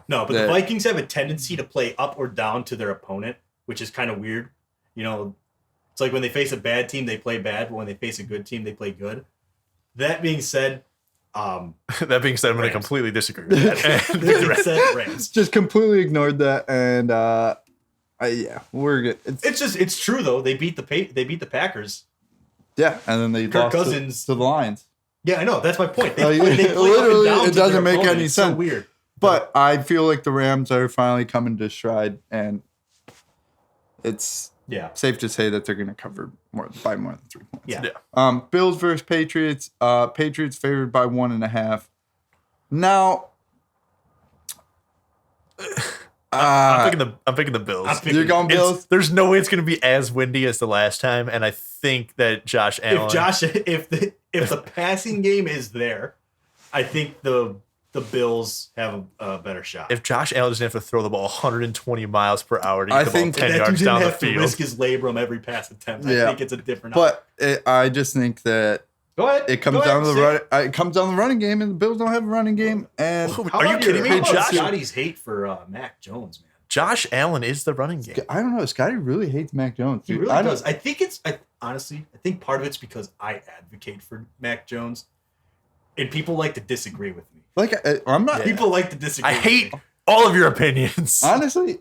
No, but the Vikings have a tendency to play up or down to their opponent, which is kind of weird. You know, it's like when they face a bad team, they play bad, but when they face a good team, they play good. That being said, I'm going to completely disagree with that. Rams. Just completely ignored that, and yeah, we're good. It's true though. They beat the Packers. Yeah, and then they Kirk lost Cousins to the Lions. Yeah, I know. That's my point. They play literally, up and down it doesn't make any it's sense. So weird. But I feel like the Rams are finally coming to stride, and it's safe to say that they're going to cover by more than 3 points. Yeah. Bills versus Patriots. Patriots favored by 1.5. Now, I'm picking the Bills. You're going Bills? There's no way it's going to be as windy as the last time, and I think that Josh Allen. If the passing game is there, I think the Bills have a better shot. If Josh Allen doesn't have to throw the ball 120 miles per hour to get the ball 10 yards down the field, to risk his labrum every pass attempt. I think it's a different. But I just think that go ahead. It comes down to it comes down to the running game, and the Bills don't have a running game. And are you kidding me? Scotty's hate for Mac Jones, man. Josh Allen is the running game. I don't know. Scotty really hates Mac Jones. He really does. I think honestly, I think part of it's because I advocate for Mac Jones, and people like to disagree with me. Like I'm not. People like to disagree. I hate all of your opinions. Honestly,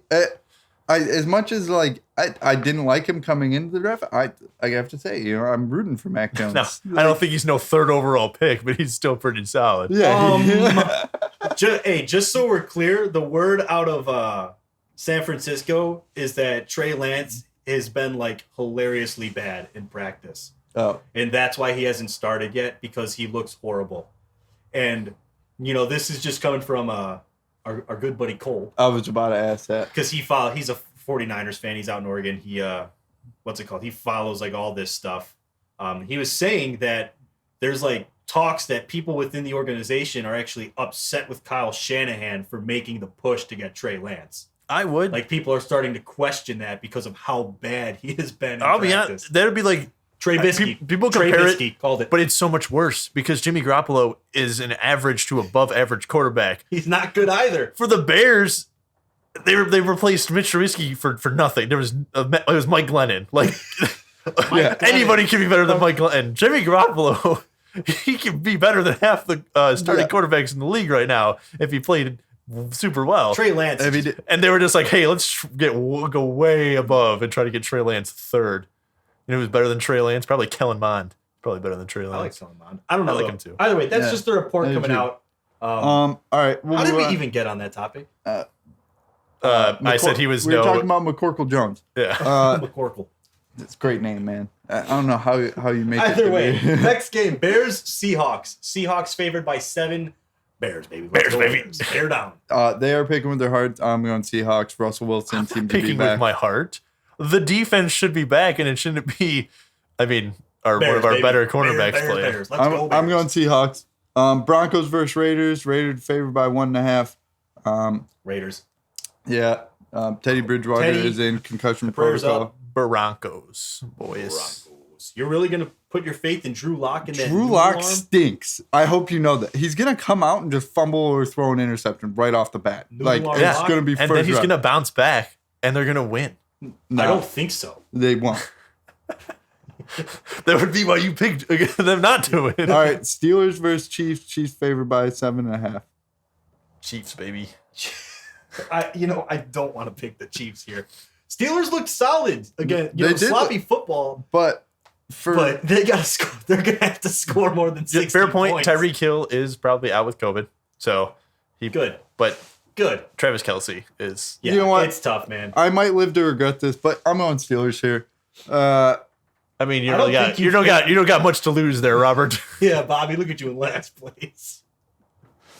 as much as I didn't like him coming into the draft, I have to say, I'm rooting for Mac Jones. No, I don't think he's no 3rd overall pick, but he's still pretty solid. Yeah. Just so we're clear, the word out of San Francisco is that Trey Lance has been hilariously bad in practice. Oh. And that's why he hasn't started yet, because he looks horrible. And this is just coming from our good buddy Cole. I was about to ask that. Because he's a 49ers fan. He's out in Oregon. He, what's it called? He follows, like, all this stuff. He was saying that there's, like, talks that people within the organization are actually upset with Kyle Shanahan for making the push to get Trey Lance. I would. Like, people are starting to question that because of how bad he has been. I'll be honest. That would be like Trey Bisky. People Trey compare Bisky called it. But it's so much worse because Jimmy Garoppolo is an average to above average quarterback. He's not good either. For the Bears, they replaced Mitch Trubisky for nothing. It was Mike Glennon. Like anybody can be better than Mike Glennon. Jimmy Garoppolo, he can be better than half the starting quarterbacks in the league right now if he played super well. Trey Lance. And they were just like, hey, let's go way above and try to get Trey Lance third. You know who's better than Trey Lance? Probably Kellen Mond. Probably better than Trey Lance. I like Kellen Mond. I don't know. I like him too. Either way, that's just the report coming out. All right. How did we even get on that topic? I said he was we were talking about McCorkle Jones. Yeah. McCorkle. It's a great name, man. I don't know how you make it. Either way, next game, Bears, Seahawks. Seahawks favored by 7. Bears, baby. Bears, baby. Bear down. They are picking with their hearts. I'm going Seahawks. Russell Wilson seems to be picking back. with my heart. The defense should be back, and it shouldn't be. I mean, one of our better cornerbacks playing. Bears. Let's go, Bears. I'm going Seahawks. Broncos versus Raiders. Raiders favored by 1.5. Raiders. Yeah. Teddy Bridgewater is in concussion protocol. Broncos, boys. Broncos. You're really going to put your faith in Drew Lock in that? Drew Lock stinks. I hope you know that. He's going to come out and just fumble or throw an interception right off the bat. It's going to be first and then he's round. going to bounce back, and they're going to win. No, I don't think so. They won't. That would be why you picked them not to win. All right, Steelers versus Chiefs. Chiefs favored by 7.5. Chiefs, baby. I don't want to pick the Chiefs here. Steelers looked solid again. Sloppy football, but they got to score. They're gonna have to score more than 60 Fair point. points. Tyreek Hill is probably out with COVID, so good. But good. Travis Kelce is. Yeah, you know what? It's tough, man. I might live to regret this, but I'm on Steelers here. I mean, you don't got much to lose there, Robert. Yeah, Bobby, look at you in last place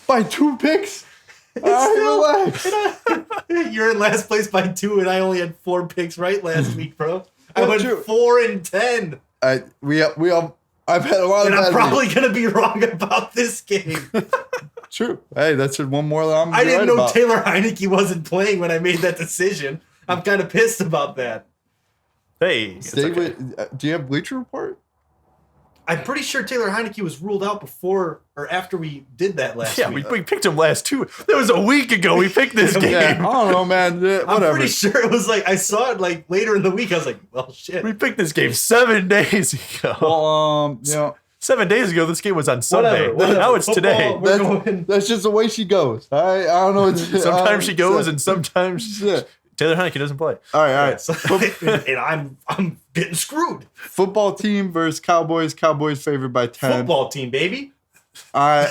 by 2 picks. Relax. You're in last place by 2, and I only had 4 picks right last week, bro. I went true. 4-10. I've had a lot and of. I'm probably gonna be wrong about this game. True. Hey, that's just one more that I'm. I didn't know about. Taylor Heineke wasn't playing when I made that decision. I'm kind of pissed about that. Hey, stay with. Do you have Bleacher Report? I'm pretty sure Taylor Heineke was ruled out before or after we did that last week. Yeah, we picked him last 2. That was a week ago. We picked this game. Yeah, I don't know, man. Whatever. I'm pretty sure it was like I saw it like later in the week. I was like, well, shit. We picked this game 7 days ago. Well, 7 days ago, this game was on Sunday. Whatever. Now it's Football, today. That's just the way she goes. I don't know. Sometimes she goes, and sometimes Taylor Heineke doesn't play. All right. And I'm getting screwed. Football team versus Cowboys. Cowboys favored by 10. Football team, baby. We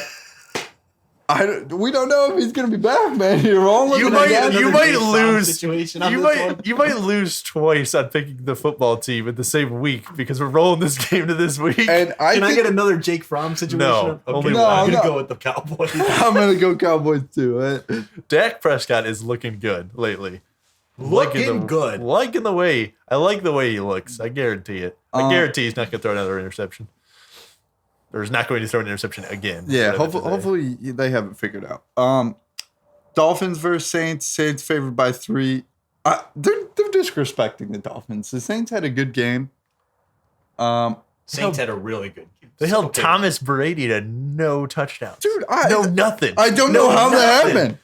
don't know if he's gonna be back, man. You're all you might lose. You might lose twice on picking the football team in the same week because we're rolling this game to this week. And Can I get another Jake Fromm situation? No, okay, only I'm gonna go with the Cowboys. I'm gonna go Cowboys too. Dak Prescott is looking good lately. Looking good. I like the way he looks. I guarantee it. I guarantee he's not going to throw another interception. Or he's not going to throw an interception again. Yeah, hopefully they have it figured out. Dolphins versus Saints. Saints favored by 3. They're disrespecting the Dolphins. The Saints had a good game. Saints had a really good game. They held Thomas Brady to no touchdowns. Dude, nothing. I don't know how that happened.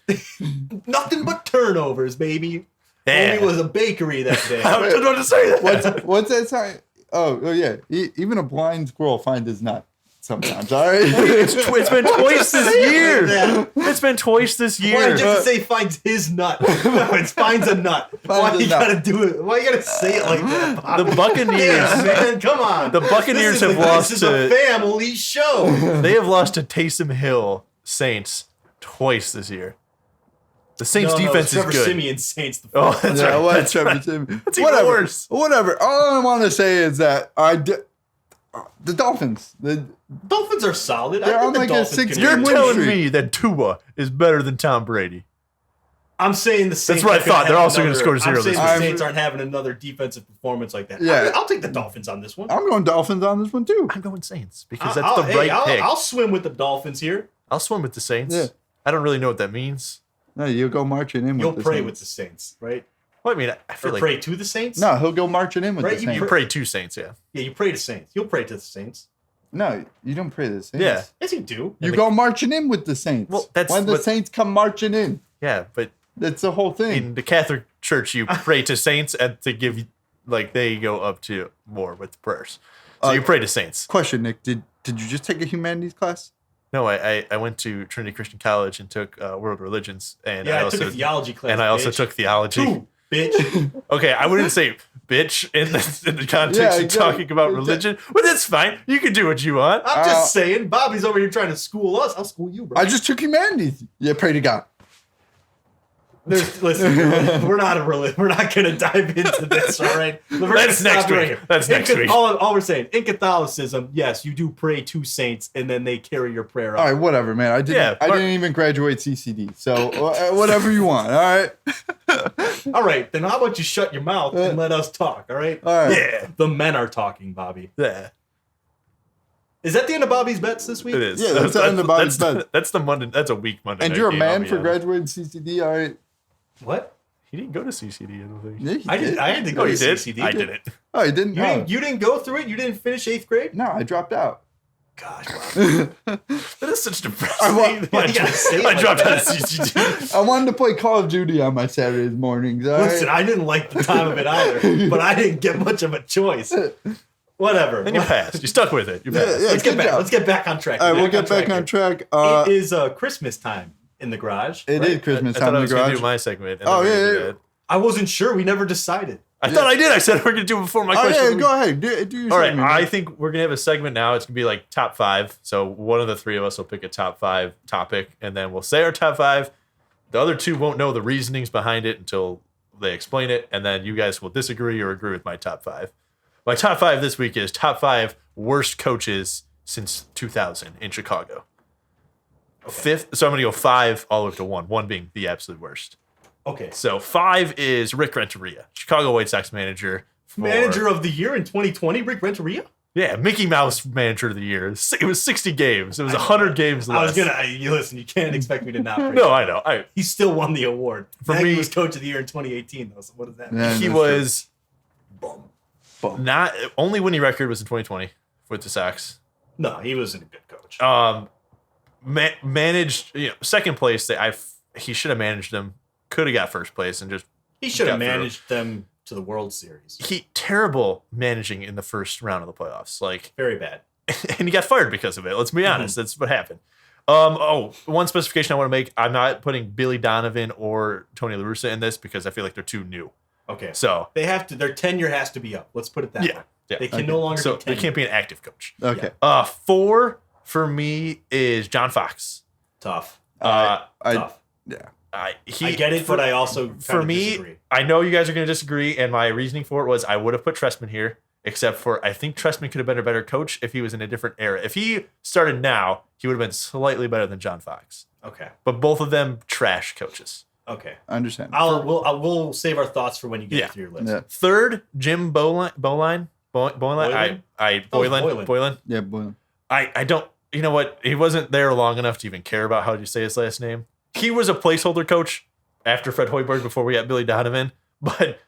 Nothing but turnovers, baby. Yeah. Only was a bakery that day. I was going to say that. What's that sign? Oh yeah. Even a blind squirrel finds his nut sometimes. All right. It's been twice this year. It's been twice this year. Why just say finds his nut? No, it's finds a nut. Why you gotta do it? Why you gotta say it like that, Bob? The Buccaneers, man, come on. The Buccaneers have lost to. This is a family show. They have lost to Taysom Hill Saints twice this year. The Saints defense is good. Trevor Simeon Saints. Oh, that's right. Trevor Simeon. That's even worse. Whatever. All I want to say is that The Dolphins. The Dolphins are solid. They're on like a Dolphins 6 can game You're win telling streak. me that Tua is better than Tom Brady. I'm saying the Saints. That's what I are gonna thought. They're have also gonna another- score 0 I'm saying this the week. Saints aren't having another defensive performance like that. Yeah. I'll take the Dolphins on this one. I'm going Dolphins on this one too. I'm going Saints because that's the right pick. I'll swim with the Dolphins here. I'll swim with the Saints. Yeah. I don't really know what that means. No, you'll go marching in You'll with the pray Saints. with the Saints, right? Well, I mean, I feel Or like pray to the Saints? No, he'll go marching in with Right, the you Saints. you pray to Saints, yeah. Yeah, you pray to Saints. You'll pray to the Saints. No, you don't pray to the Saints. Yeah. Yes, you do. You go marching in with the Saints. Well, that's when the what- Saints come marching in. Yeah, but That's the whole thing. in the Catholic Church, you pray to saints and to give, like, they go up to more with prayers. So you pray to saints. Question, Nick, did you just take a humanities class? No, I went to Trinity Christian College and took world religions, and Yeah, I also took a theology class. and I also bitch. took theology. Ooh, bitch. Okay, I wouldn't say bitch in the context Yeah, of exactly. talking about religion, but that's fine. You can do what you want. I'm just saying, Bobby's over here trying to school us. I'll school you, bro. I just took humanities. Yeah, pray to God. Listen, we're not going to dive into this, all right? That's next week. That's next week. All we're saying, in Catholicism, yes, you do pray to saints, and then they carry your prayer All out. right, whatever, man. I didn't even graduate CCD, so whatever you want. All right. All right, then how about you shut your mouth and let us talk, all right? All right. Yeah, The men are talking, Bobby. yeah, Is that the end of Bobby's bets this week? it is. Yeah, that's the end of Bobby's bet. That's the Monday. That's a week Monday. And night you're a game, man I'll be for honest. graduating CCD. All right. What? He didn't go to CCD. I don't think. Yeah, he I did. did. I had to No, go you to did. CCD. I didn't. Oh, he didn't. You didn't go through it? You didn't finish 8th grade? No, I dropped out. Gosh, wow. That is such depressing. I Why you gotta say it I like dropped that? out of CCD. I wanted to play Call of Duty on my Saturdays mornings. All right? Listen, I didn't like the time of it either, but I didn't get much of a choice. Whatever. And you passed. You stuck with it. You Yeah, passed. yeah, Let's get good back. job. Let's get back on track. All right, we'll get back on track. It is Christmas time in the garage. It right? is Christmas I time thought I in the was going to garage. do my segment. and Oh, then we yeah, were gonna yeah. do that. I wasn't sure. We never decided. I thought I did. I said we're going to do it before my Oh, question. yeah, go ahead. Do your All right, segment. I think we're gonna have a segment now. It's gonna be like top 5. So one of the 3 of us will pick a top 5 topic, and then we'll say our top 5. The other 2 won't know the reasonings behind it until they explain it, and then you guys will disagree or agree with my top 5. My top 5 this week is top 5 worst coaches since 2000 in Chicago. Fifth, so I'm gonna go 5 all the way up to 1. 1 being the absolute worst. Okay. So 5 is Rick Renteria, Chicago White Sox manager. Manager of the year in 2020, Rick Renteria? Yeah, Mickey Mouse Manager of the Year. It was 60 games. It was 100 games less. I was gonna. You listen. You can't expect me to not. praise No, him. I know. He still won the award. For He me- was coach of the year in 2018, though. So what does that mean? Yeah. He that's was Bum. not only winning record was in 2020 with the Sox. No, he wasn't a good coach. Managed second place. He should have managed them. Could have got first place and just He should have got through. managed them to the World Series. He terrible managing in the first round of the playoffs. Like, Very bad. and he got fired because of it. Let's be honest. That's what happened. One specification I want to make: I'm not putting Billy Donovan or Tony La Russa in this because I feel like they're too new. Okay. So They have to. Their tenure has to be up. Let's put it that yeah, way. yeah. They can no longer. So be they tenured. can't be an active coach. Okay. 4 for me is John Fox. Tough. Uh, Tough. Yeah. I get it, but I also kind for of me, disagree. I know you guys are going to disagree, and my reasoning for it was I would have put Trestman here, except for I think Trestman could have been a better coach if he was in a different era. If he started now, he would have been slightly better than John Fox. Okay. But both of them trash coaches. Okay. I understand. We'll save our thoughts for when you get Yeah. to your list. Yeah. Third, Jim Boylan. Boylan? Boylan. Boylan. Boylan. Yeah, boy. I don't. You know what? He wasn't there long enough to even care about how you say his last name. He was a placeholder coach after Fred Hoiberg before we got Billy Donovan, but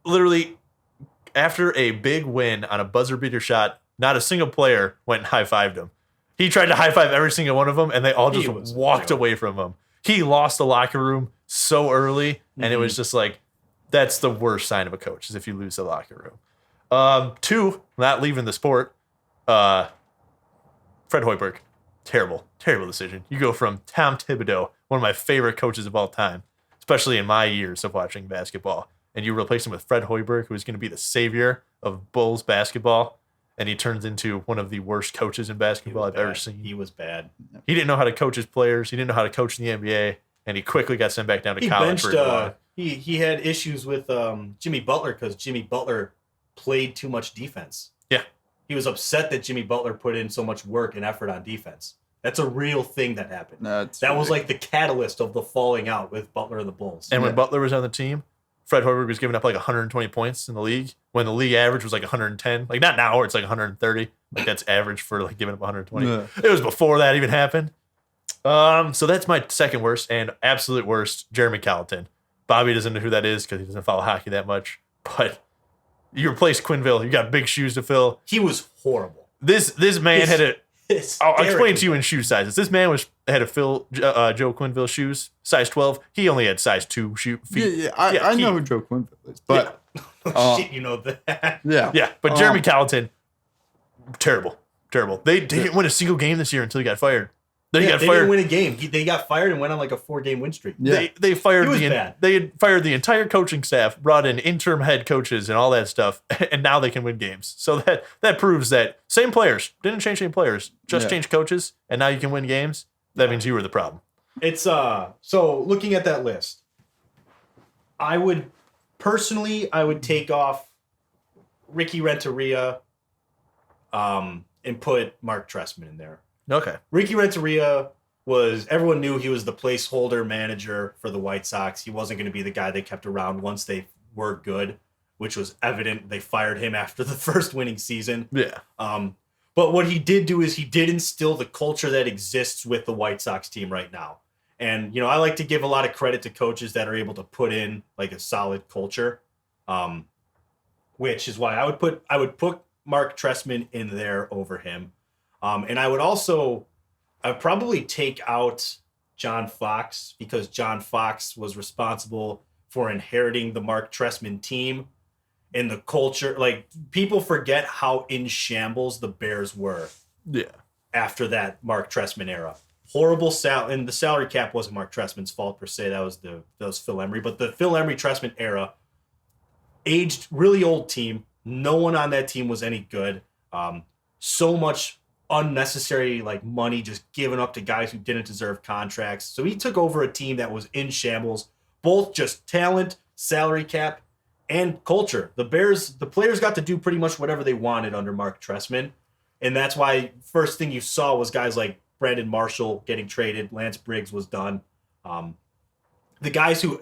literally after a big win on a buzzer beater shot, not a single player went and high-fived him. He tried to high-five every single one of them, and they all He just was walked terrible. away from him. He lost the locker room so early, and it was just like, that's the worst sign of a coach, is if you lose the locker room. 2, not leaving the sport, Fred Hoiberg. Terrible decision. You go from Tom Thibodeau, one of my favorite coaches of all time, especially in my years of watching basketball, and you replace him with Fred Hoiberg, who is going to be the savior of Bulls basketball, and he turns into one of the worst coaches in basketball I've ever seen. He was bad. He didn't know how to coach his players. He didn't know how to coach in the NBA, and he quickly got sent back down to He college. benched. He had issues with Jimmy Butler because Jimmy Butler played too much defense. Yeah. He was upset that Jimmy Butler put in so much work and effort on defense. That's a real thing that happened. That was like the catalyst of the falling out with Butler and the Bulls. And when Butler was on the team, Fred Hoiberg was giving up like 120 points in the league when the league average was like 110. Like not now where it's like 130. Like that's average for like giving up 120. Yeah. It was before that even happened. So that's my second worst and absolute worst, Jeremy Carlton. Bobby doesn't know who that is because he doesn't follow hockey that much. But you replaced Quenneville. You got big shoes to fill. He was horrible. This man had a... I'll explain it to you in shoe sizes. This man had to fill Joe Quenneville's shoes, size 12. He only had size 2 feet. Yeah, I know who Joe Quenneville is, but shit, you know that. Yeah. But Jeremy Carlton, terrible. They didn't win a single game this year until he got fired. Then he got fired. They didn't win a game. They got fired and went on like a 4-game win streak. Yeah. They fired they fired the entire coaching staff, brought in interim head coaches and all that stuff, and now they can win games. So that proves that same players, didn't change any players, just changed coaches, and now you can win games. That means you were the problem. It's so looking at that list, I would take off Ricky Renteria and put Mark Trestman in there. Okay. Ricky Renteria everyone knew he was the placeholder manager for the White Sox. He wasn't going to be the guy they kept around once they were good, which was evident. They fired him after the first winning season. Yeah. But what he did do is he did instill the culture that exists with the White Sox team right now. And, I like to give a lot of credit to coaches that are able to put in like a solid culture, which is why I would put Mark Trestman in there over him. And I'd probably take out John Fox because John Fox was responsible for inheriting the Mark Trestman team and the culture. Like, people forget how in shambles the Bears were after that Mark Trestman era. Horrible and the salary cap wasn't Mark Trestman's fault per se. That was Phil Emery. But the Phil Emery Trestman era, aged, really old team. No one on that team was any good. So much unnecessary money just given up to guys who didn't deserve contracts. So he took over a team that was in shambles, both just talent, salary cap, and culture. The players got to do pretty much whatever they wanted under Mark Trestman. And that's why first thing you saw was guys like Brandon Marshall getting traded. Lance Briggs was done. The guys who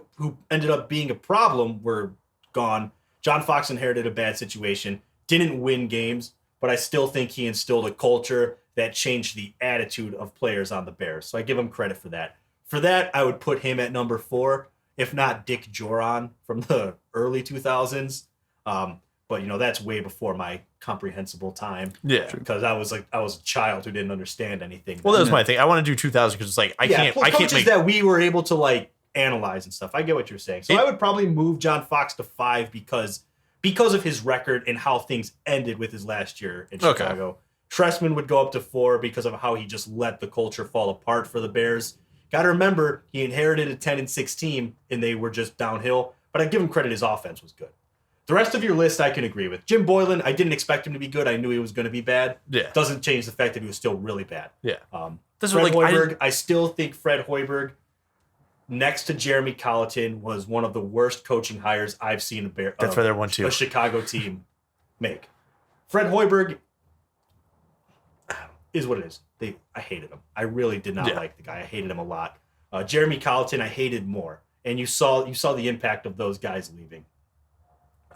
ended up being a problem were gone. John Fox inherited a bad situation, didn't win games, but I still think he instilled a culture that changed the attitude of players on the Bears. So I give him credit for that. For that, I would put him at number 4, if not Dick Joran from the early 2000s. But that's way before my comprehensible time. Yeah, because I was a child who didn't understand anything. Well, that was my thing. I want to do 2000 because it's like I can't make that we were able to analyze and stuff. I get what you're saying. So I would probably move John Fox to 5 because of his record and how things ended with his last year in Chicago. Trestman would go up to 4 because of how he just let the culture fall apart for the Bears. Got to remember, he inherited a 10-6 team, and they were just downhill. But I give him credit, his offense was good. The rest of your list I can agree with. Jim Boylan, I didn't expect him to be good. I knew he was going to be bad. Yeah. Doesn't change the fact that he was still really bad. Yeah. Fred Hoiberg, I still think Fred Hoiberg, next to Jeremy Carlton, was one of the worst coaching hires I've seen a Chicago team make. Fred Hoiberg is what it is. I hated him. I really did not like the guy. I hated him a lot. Jeremy Carlton, I hated more. And you saw the impact of those guys leaving.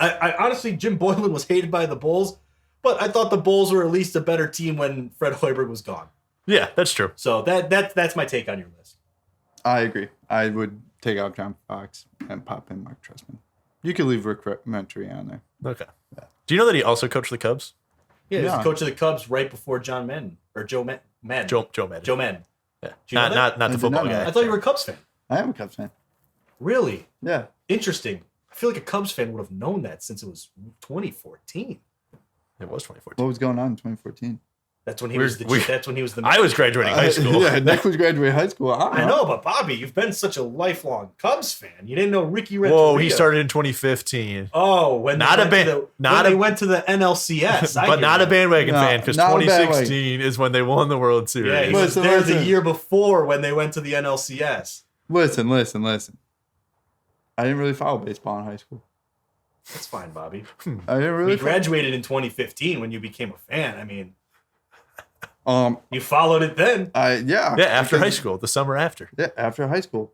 I honestly, Jim Boylan was hated by the Bulls, but I thought the Bulls were at least a better team when Fred Hoiberg was gone. Yeah, that's true. So that's my take on your list. I agree. I would take out John Fox and pop in Mark Trestman. You could leave Rick Renteria on there. Okay. Yeah. Do you know that he also coached the Cubs? Yeah, he was the coach of the Cubs right before John Madden or Joe Madden. Joe Madden. Joe Madden. Yeah. Not the football guy. I thought you were a Cubs fan. I am a Cubs fan. Really? Yeah. Interesting. I feel like a Cubs fan would have known that since it was 2014. It was 2014. What was going on in 2014? That's when he was the. I was graduating high school. Yeah, Nick was graduating high school. I know, but Bobby, you've been such a lifelong Cubs fan. You didn't know Ricky Renteria. Whoa, he started in 2015. Oh, when they went to the NLCS. But not a bandwagon fan, because 2016 is when they won the World Series. Yeah, he was there the year before when they went to the NLCS. Listen. I didn't really follow baseball in high school. That's fine, Bobby. I didn't really. We graduated in 2015 when you became a fan. I mean, you followed it then. Yeah, after high school, the summer after. Yeah, after high school.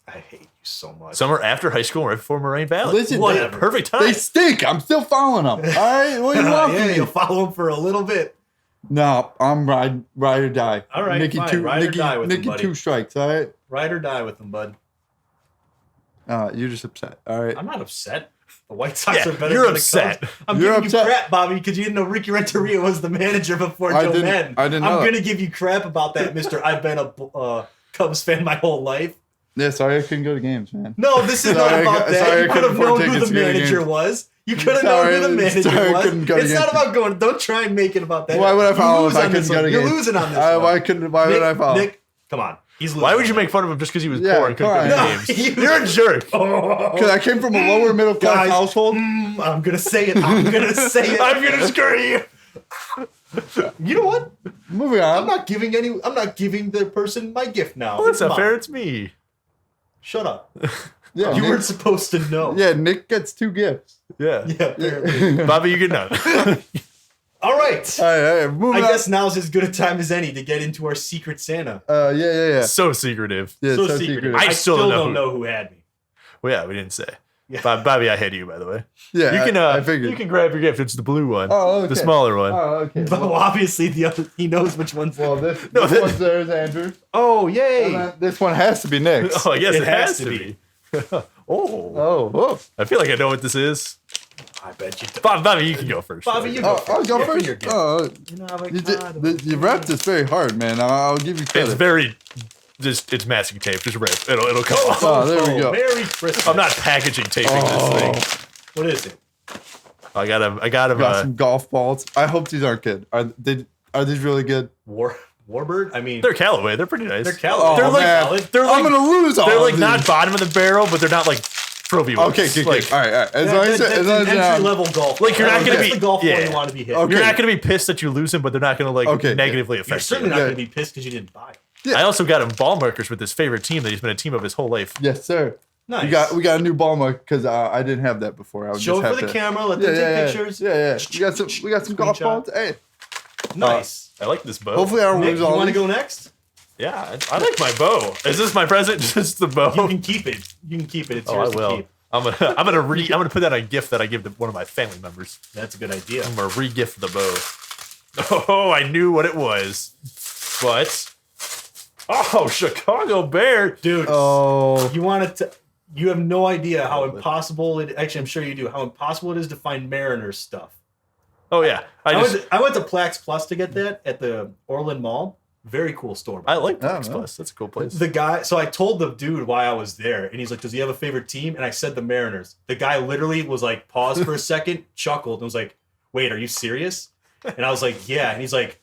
I hate you so much. Summer after high school, right before Moraine Valley. Listen, whatever. Perfect time. They stink. I'm still following them. All right, what do you want from me? You'll follow them for a little bit. No, I'm ride or die. All right, Nikki, fine. Ride or die with them, Nikki buddy. 2 strikes. All right. Ride or die with them, bud. You're just upset. All right. I'm not upset. The White Sox are better. You're than upset. The Cubs. I'm You're giving upset. you crap, Bobby, because you didn't know Ricky Renteria was the manager before Joe Madden. I didn't know. I'm gonna give you crap about that, Mister. I've been a Cubs fan my whole life. Yeah, sorry I couldn't go to games, man. No, this is not about that. You could have known who the manager was. You could have known who the manager was. It's not about going. Don't try and make it about that. Why would I follow if I couldn't go to games? You're losing on this one. Why would I follow? Nick, come on. He's losing. Why would you make fun of him just because he was poor and couldn't go to on. games? You're a jerk. Because I came from a lower middle class household. I'm gonna say it. I'm gonna screw you. You know what? Moving on. I'm not giving the person my gift now. Well, that's It's not fair. mine. It's me. Shut up. Yeah, You Nick, weren't supposed to know. Yeah, Nick gets 2 gifts. Yeah. Yeah, apparently. Bobby, you get none. All right. All right, moving on. I guess now's as good a time as any to get into our Secret Santa. Yeah. So secretive. Yeah, So secretive. I I still still don't don't know who had me. Well, yeah, we didn't say. Yeah. Bobby, I had you, by the way. Yeah, You can I figured. you can grab your gift. It's the blue one. Oh, okay. The smaller one. Oh, okay. But obviously the other, he knows which one's. Well, this No, one's there's Andrew. Oh, And yay! then this one has to be Nick's. Oh, I guess It it, has to be. Oh. I feel like I know what this is. I bet you. Bobby, you can go first. Bobby, you go. I'll go Yeah, first. your gift. Oh, You know, I'm you, like, you wrapped this very hard, man. I'll give you credit. It's very it's masking tape. Just rip. It'll come off. Oh, there we go. Merry Christmas. I'm not packaging taping this thing. What is it? I got him. Got some golf balls. I hope these aren't good. Are these really good? Warbird? I mean, They're Callaway. They're pretty nice. they're Callaway. They're like valid. they're like I'm gonna lose all they're of like these. not bottom of the barrel, but they're not like trophy ones. Okay. Like, All right. As long as That's as an long as you're entry not- level golf. Like, you're not gonna That's be- the golf ball yeah. you want to be hit. Okay. You're not going to be pissed that you lose them, but they're not going to like Okay. negatively You're affect certainly you. not Yeah. going to be pissed because you didn't buy it. Yeah. I also got him ball markers with his favorite team that he's been a team of his whole life. Yes, sir. Nice. We got a new ball mark because I didn't have that before. I would Show just it have for the to, camera. Let them take pictures. Yeah. We got some golf Screenshot. balls. Hey, Nice. I like this bow. hopefully I don't Nick, lose you all want to these. go next? Yeah, I like my bow. Is this my present? Just the bow? You can keep it. You can keep it. It's Oh, I yours to will. keep. I'm gonna put that on a gift that I give to one of my family members. That's a good idea. I'm gonna re-gift the bow. Oh, I knew what it was, but Chicago Bear, Dude, Oh, you want to... You have no idea how impossible it... Actually, I'm sure you do. How impossible it is to find Mariners stuff. Oh yeah, I went to Plax Plus to get that at the Orland Mall. Very cool store. I like Oh, Plex no. Plus. That's a cool place. The guy, so I told the dude why I was there, and he's like, "Does he have a favorite team?" And I said the Mariners. The guy literally was like, paused for a second, chuckled, and was like, "Wait, are you serious?" And I was like, "Yeah." And he's like,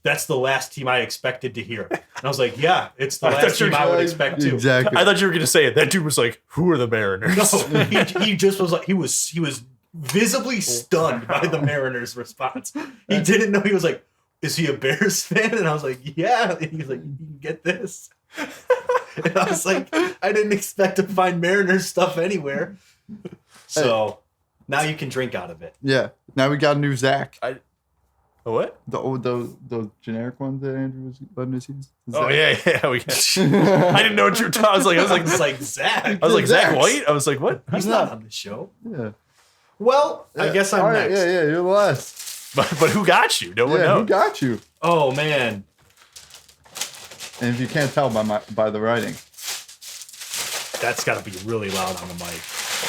"That's the last team I expected to hear." And I was like, "Yeah, it's the I last thought you team I were would like- expect to." exactly. I thought you were gonna say it. That dude was like, "Who are the Mariners?" No, he just was like, he was visibly stunned by the Mariners' response. He didn't know. He was like, "Is he a Bears fan?" And I was like, "Yeah." And he's like, "You can get this." And I was like, I didn't expect to find Mariners stuff anywhere. So now you can drink out of it. yeah. Now we got a new Zach. What? Those generic ones that Andrew was letting us use. Oh Zach. yeah. I didn't know what you were talking. I was like, It's like Zach. I was like Zach Zach's. White. I was like, what? He's not on the show. Yeah. Well, I guess I'm All right, next. Yeah. You're the last. But who got you? No one Yeah. Who knows. got you? Oh man, And if you can't tell by the writing, that's got to be really loud on the mic.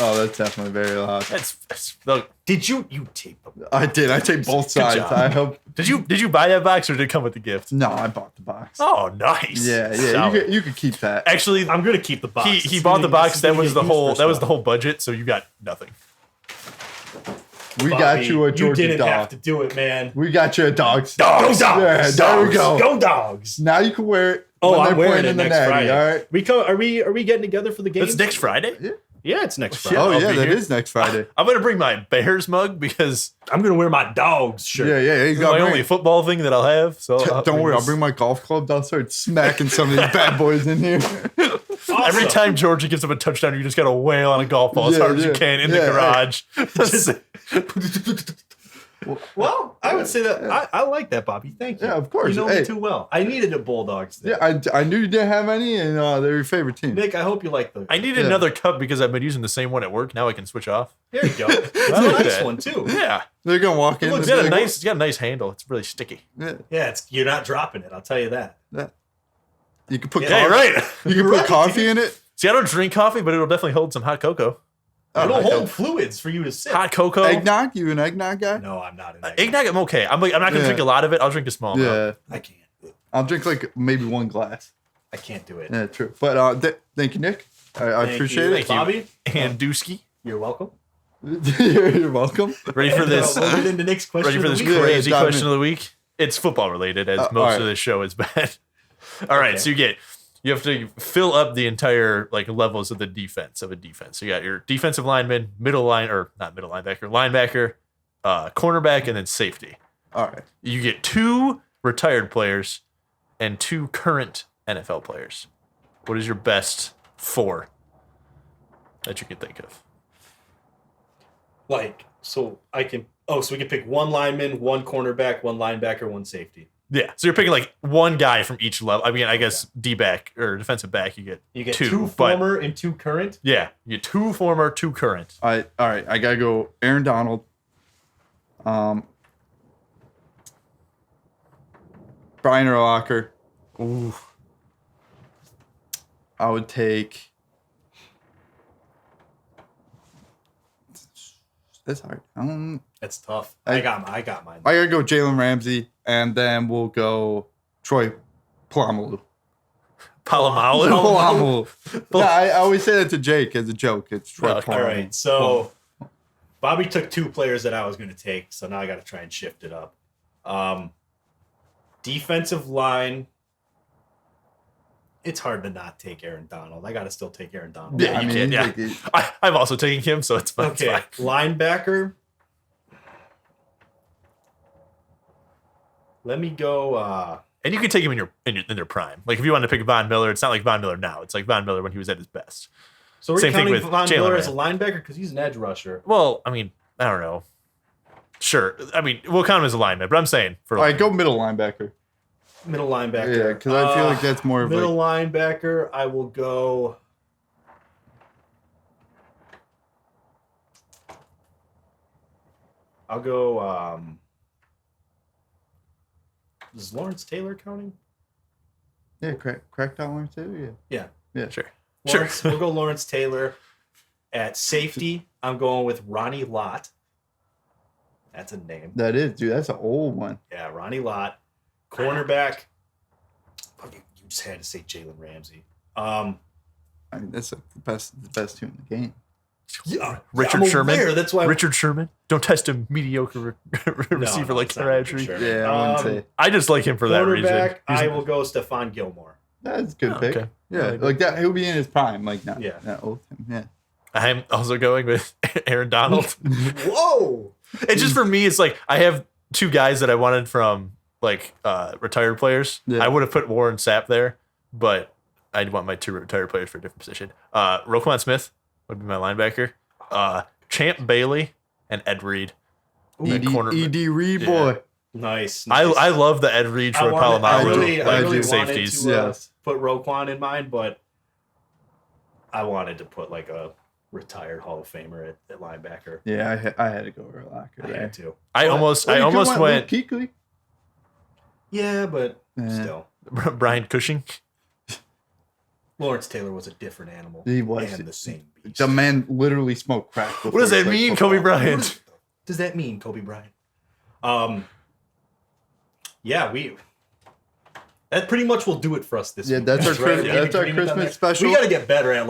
oh, that's definitely very loud. That's look. Did you tape them? I did. I take both sides. job. I hope. Did you buy that box or did it come with the gift? No, I bought the box. Oh, nice. Yeah. Solid. You could keep that. Actually, I'm gonna keep the box. he It's bought gonna- the box. this is That gonna was get the used whole. for That was the stuff. whole budget. So you got nothing. We Bobby, got you a Georgia You didn't dog. have to do it, man. We got you a dog. Dogs. Yeah, Dogs. there we go. Go Dogs. Now you can wear it. Oh, when I'm they're wearing playing it in the next Natty, Friday. all right. Are we getting together for the game? It's next Friday. Yeah, it's next Friday. Oh I'll yeah, be that here. is next Friday. I'm gonna bring my Bears mug because I'm gonna wear my Dogs shirt. Yeah. You it's got my only football thing that I'll have. So Don't worry, I'll this. bring my golf club. I'll start smacking some of these bad boys in here. Awesome. Every time Georgia gives up a touchdown, you just got to wail on a golf ball as hard as you can in the garage. Well, I would say that I like that, Bobby. Thank you. Yeah, of course. You know me too well. I needed a Bulldogs thing. Yeah, I knew you didn't have any, and they're your favorite team. Nick, I hope you like those. I need another cup because I've been using the same one at work. Now I can switch off. There you go. That's a nice one too. Yeah. They're gonna walk in. It's got a nice handle. It's really sticky. Yeah. You're not dropping it. I'll tell you that. You can put Yeah, you're right. You can put coffee in it. See, I don't drink coffee, but it'll definitely hold some hot cocoa. It'll hold fluids for you to sip. Hot cocoa. Eggnog? You an eggnog guy? No, I'm not an eggnog. Eggnog, I'm okay. I'm not gonna drink a lot of it. I'll drink a small amount. Yeah. I can't. I'll drink like maybe one glass. I can't do it. Yeah, true. But thank you, Nick. I appreciate it. Thank you. Bobby. And Dusky. You're welcome. You're welcome. Ready for this? We'll get into Nick's question. Ready for this of the week. crazy dive question in. of the week? It's football related, as most right. of this show is bad. All right, so you have to fill up the entire levels of the defense of a defense. So you got your defensive lineman, linebacker, cornerback, and then safety. All right. You get 2 retired players and 2 current NFL players. What is your best 4 that you can think of? So we can pick one lineman, one cornerback, one linebacker, one safety. Yeah, so you're picking one guy from each level. I mean, I guess D-back or defensive back, you get 2 former and 2 current. Yeah, you get 2 former, 2 current. All right. I gotta go. Aaron Donald. Brian Urlacher. Ooh, I would take. That's hard. That's tough. I got mine. I gotta go Jalen Ramsey, and then we'll go Troy Polamalu. Polamalu. Yeah, I always say that to Jake as a joke. It's Troy Polamalu. All right, so Bobby took 2 players that I was going to take, so now I got to try and shift it up. Defensive line. It's hard to not take Aaron Donald. I got to still take Aaron Donald. Yeah, you can. Yeah, I'm also taking him, so it's fine. Okay, it's fine. linebacker. Let me go. And you can take him in their prime. Like if you want to pick Von Miller, it's not like Von Miller now. It's like Von Miller when he was at his best. So we're Same thing counting with Von Jalen Miller as a linebacker because he's an edge rusher. Well, I mean, I don't know. Sure, I mean we'll count him as a lineman, but I'm saying for all right, go middle linebacker. Middle linebacker. Yeah, because I feel like that's more of middle linebacker. I will go. I'll go. Is Lawrence Taylor counting? Yeah, crack that one too. Yeah. sure. We'll go Lawrence Taylor. At safety, I'm going with Ronnie Lott. That's a name. That is, dude. That's an old one. Yeah, Ronnie Lott. Cornerback. Oh, you just had to say Jalen Ramsey. I mean, that's the best two in the game. Yeah, Richard Sherman. That's why Richard Sherman. Don't test a mediocre receiver like Crabtree. Yeah, I wouldn't say. I just like him for that reason. Quarterback, I will go Stephon Gilmore. That's a good pick. Okay. Yeah, like that. He'll be in his prime. Like not old. Yeah. I'm also going with Aaron Donald. Whoa! It's just for me. It's like I have 2 guys that I wanted from retired players. Yeah. I would have put Warren Sapp there, but I want my 2 retired players for a different position. Roquan Smith would be my linebacker. Champ Bailey and Ed Reed. Ed Reed boy. Nice. I love the Ed Reed for Palomalu. I really safeties. wanted to put Roquan in mind, but I wanted to put like a retired Hall of Famer at linebacker. Yeah, I had to go Urlacher. I had to. I almost went Kuechly. Yeah, but still. Brian Cushing. Lawrence Taylor was a different animal. He was. And the same beast. The man literally smoked crack. What does that mean, Kobe Bryant? What does that mean, Kobe Bryant? Yeah, that pretty much will do it for us this week. That's our guys, that's our Christmas special. We got to get better at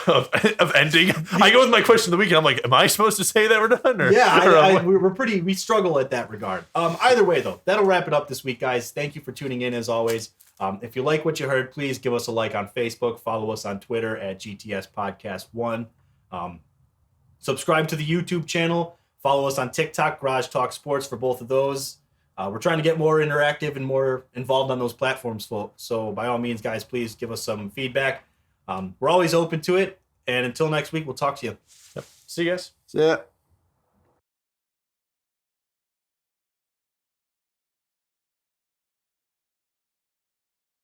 of ending. I go with my question of the week, and I'm like, am I supposed to say that we're done? Or, yeah, we struggle at that regard. Either way, though, that'll wrap it up this week, guys. Thank you for tuning in, as always. If you like what you heard, please give us a like on Facebook. Follow us on Twitter at GTS Podcast 1. Subscribe to the YouTube channel. Follow us on TikTok, Garage Talk Sports, for both of those. We're trying to get more interactive and more involved on those platforms, folks. So by all means, guys, please give us some feedback. We're always open to it. And until next week, we'll talk to you. Yep. See you guys. See ya.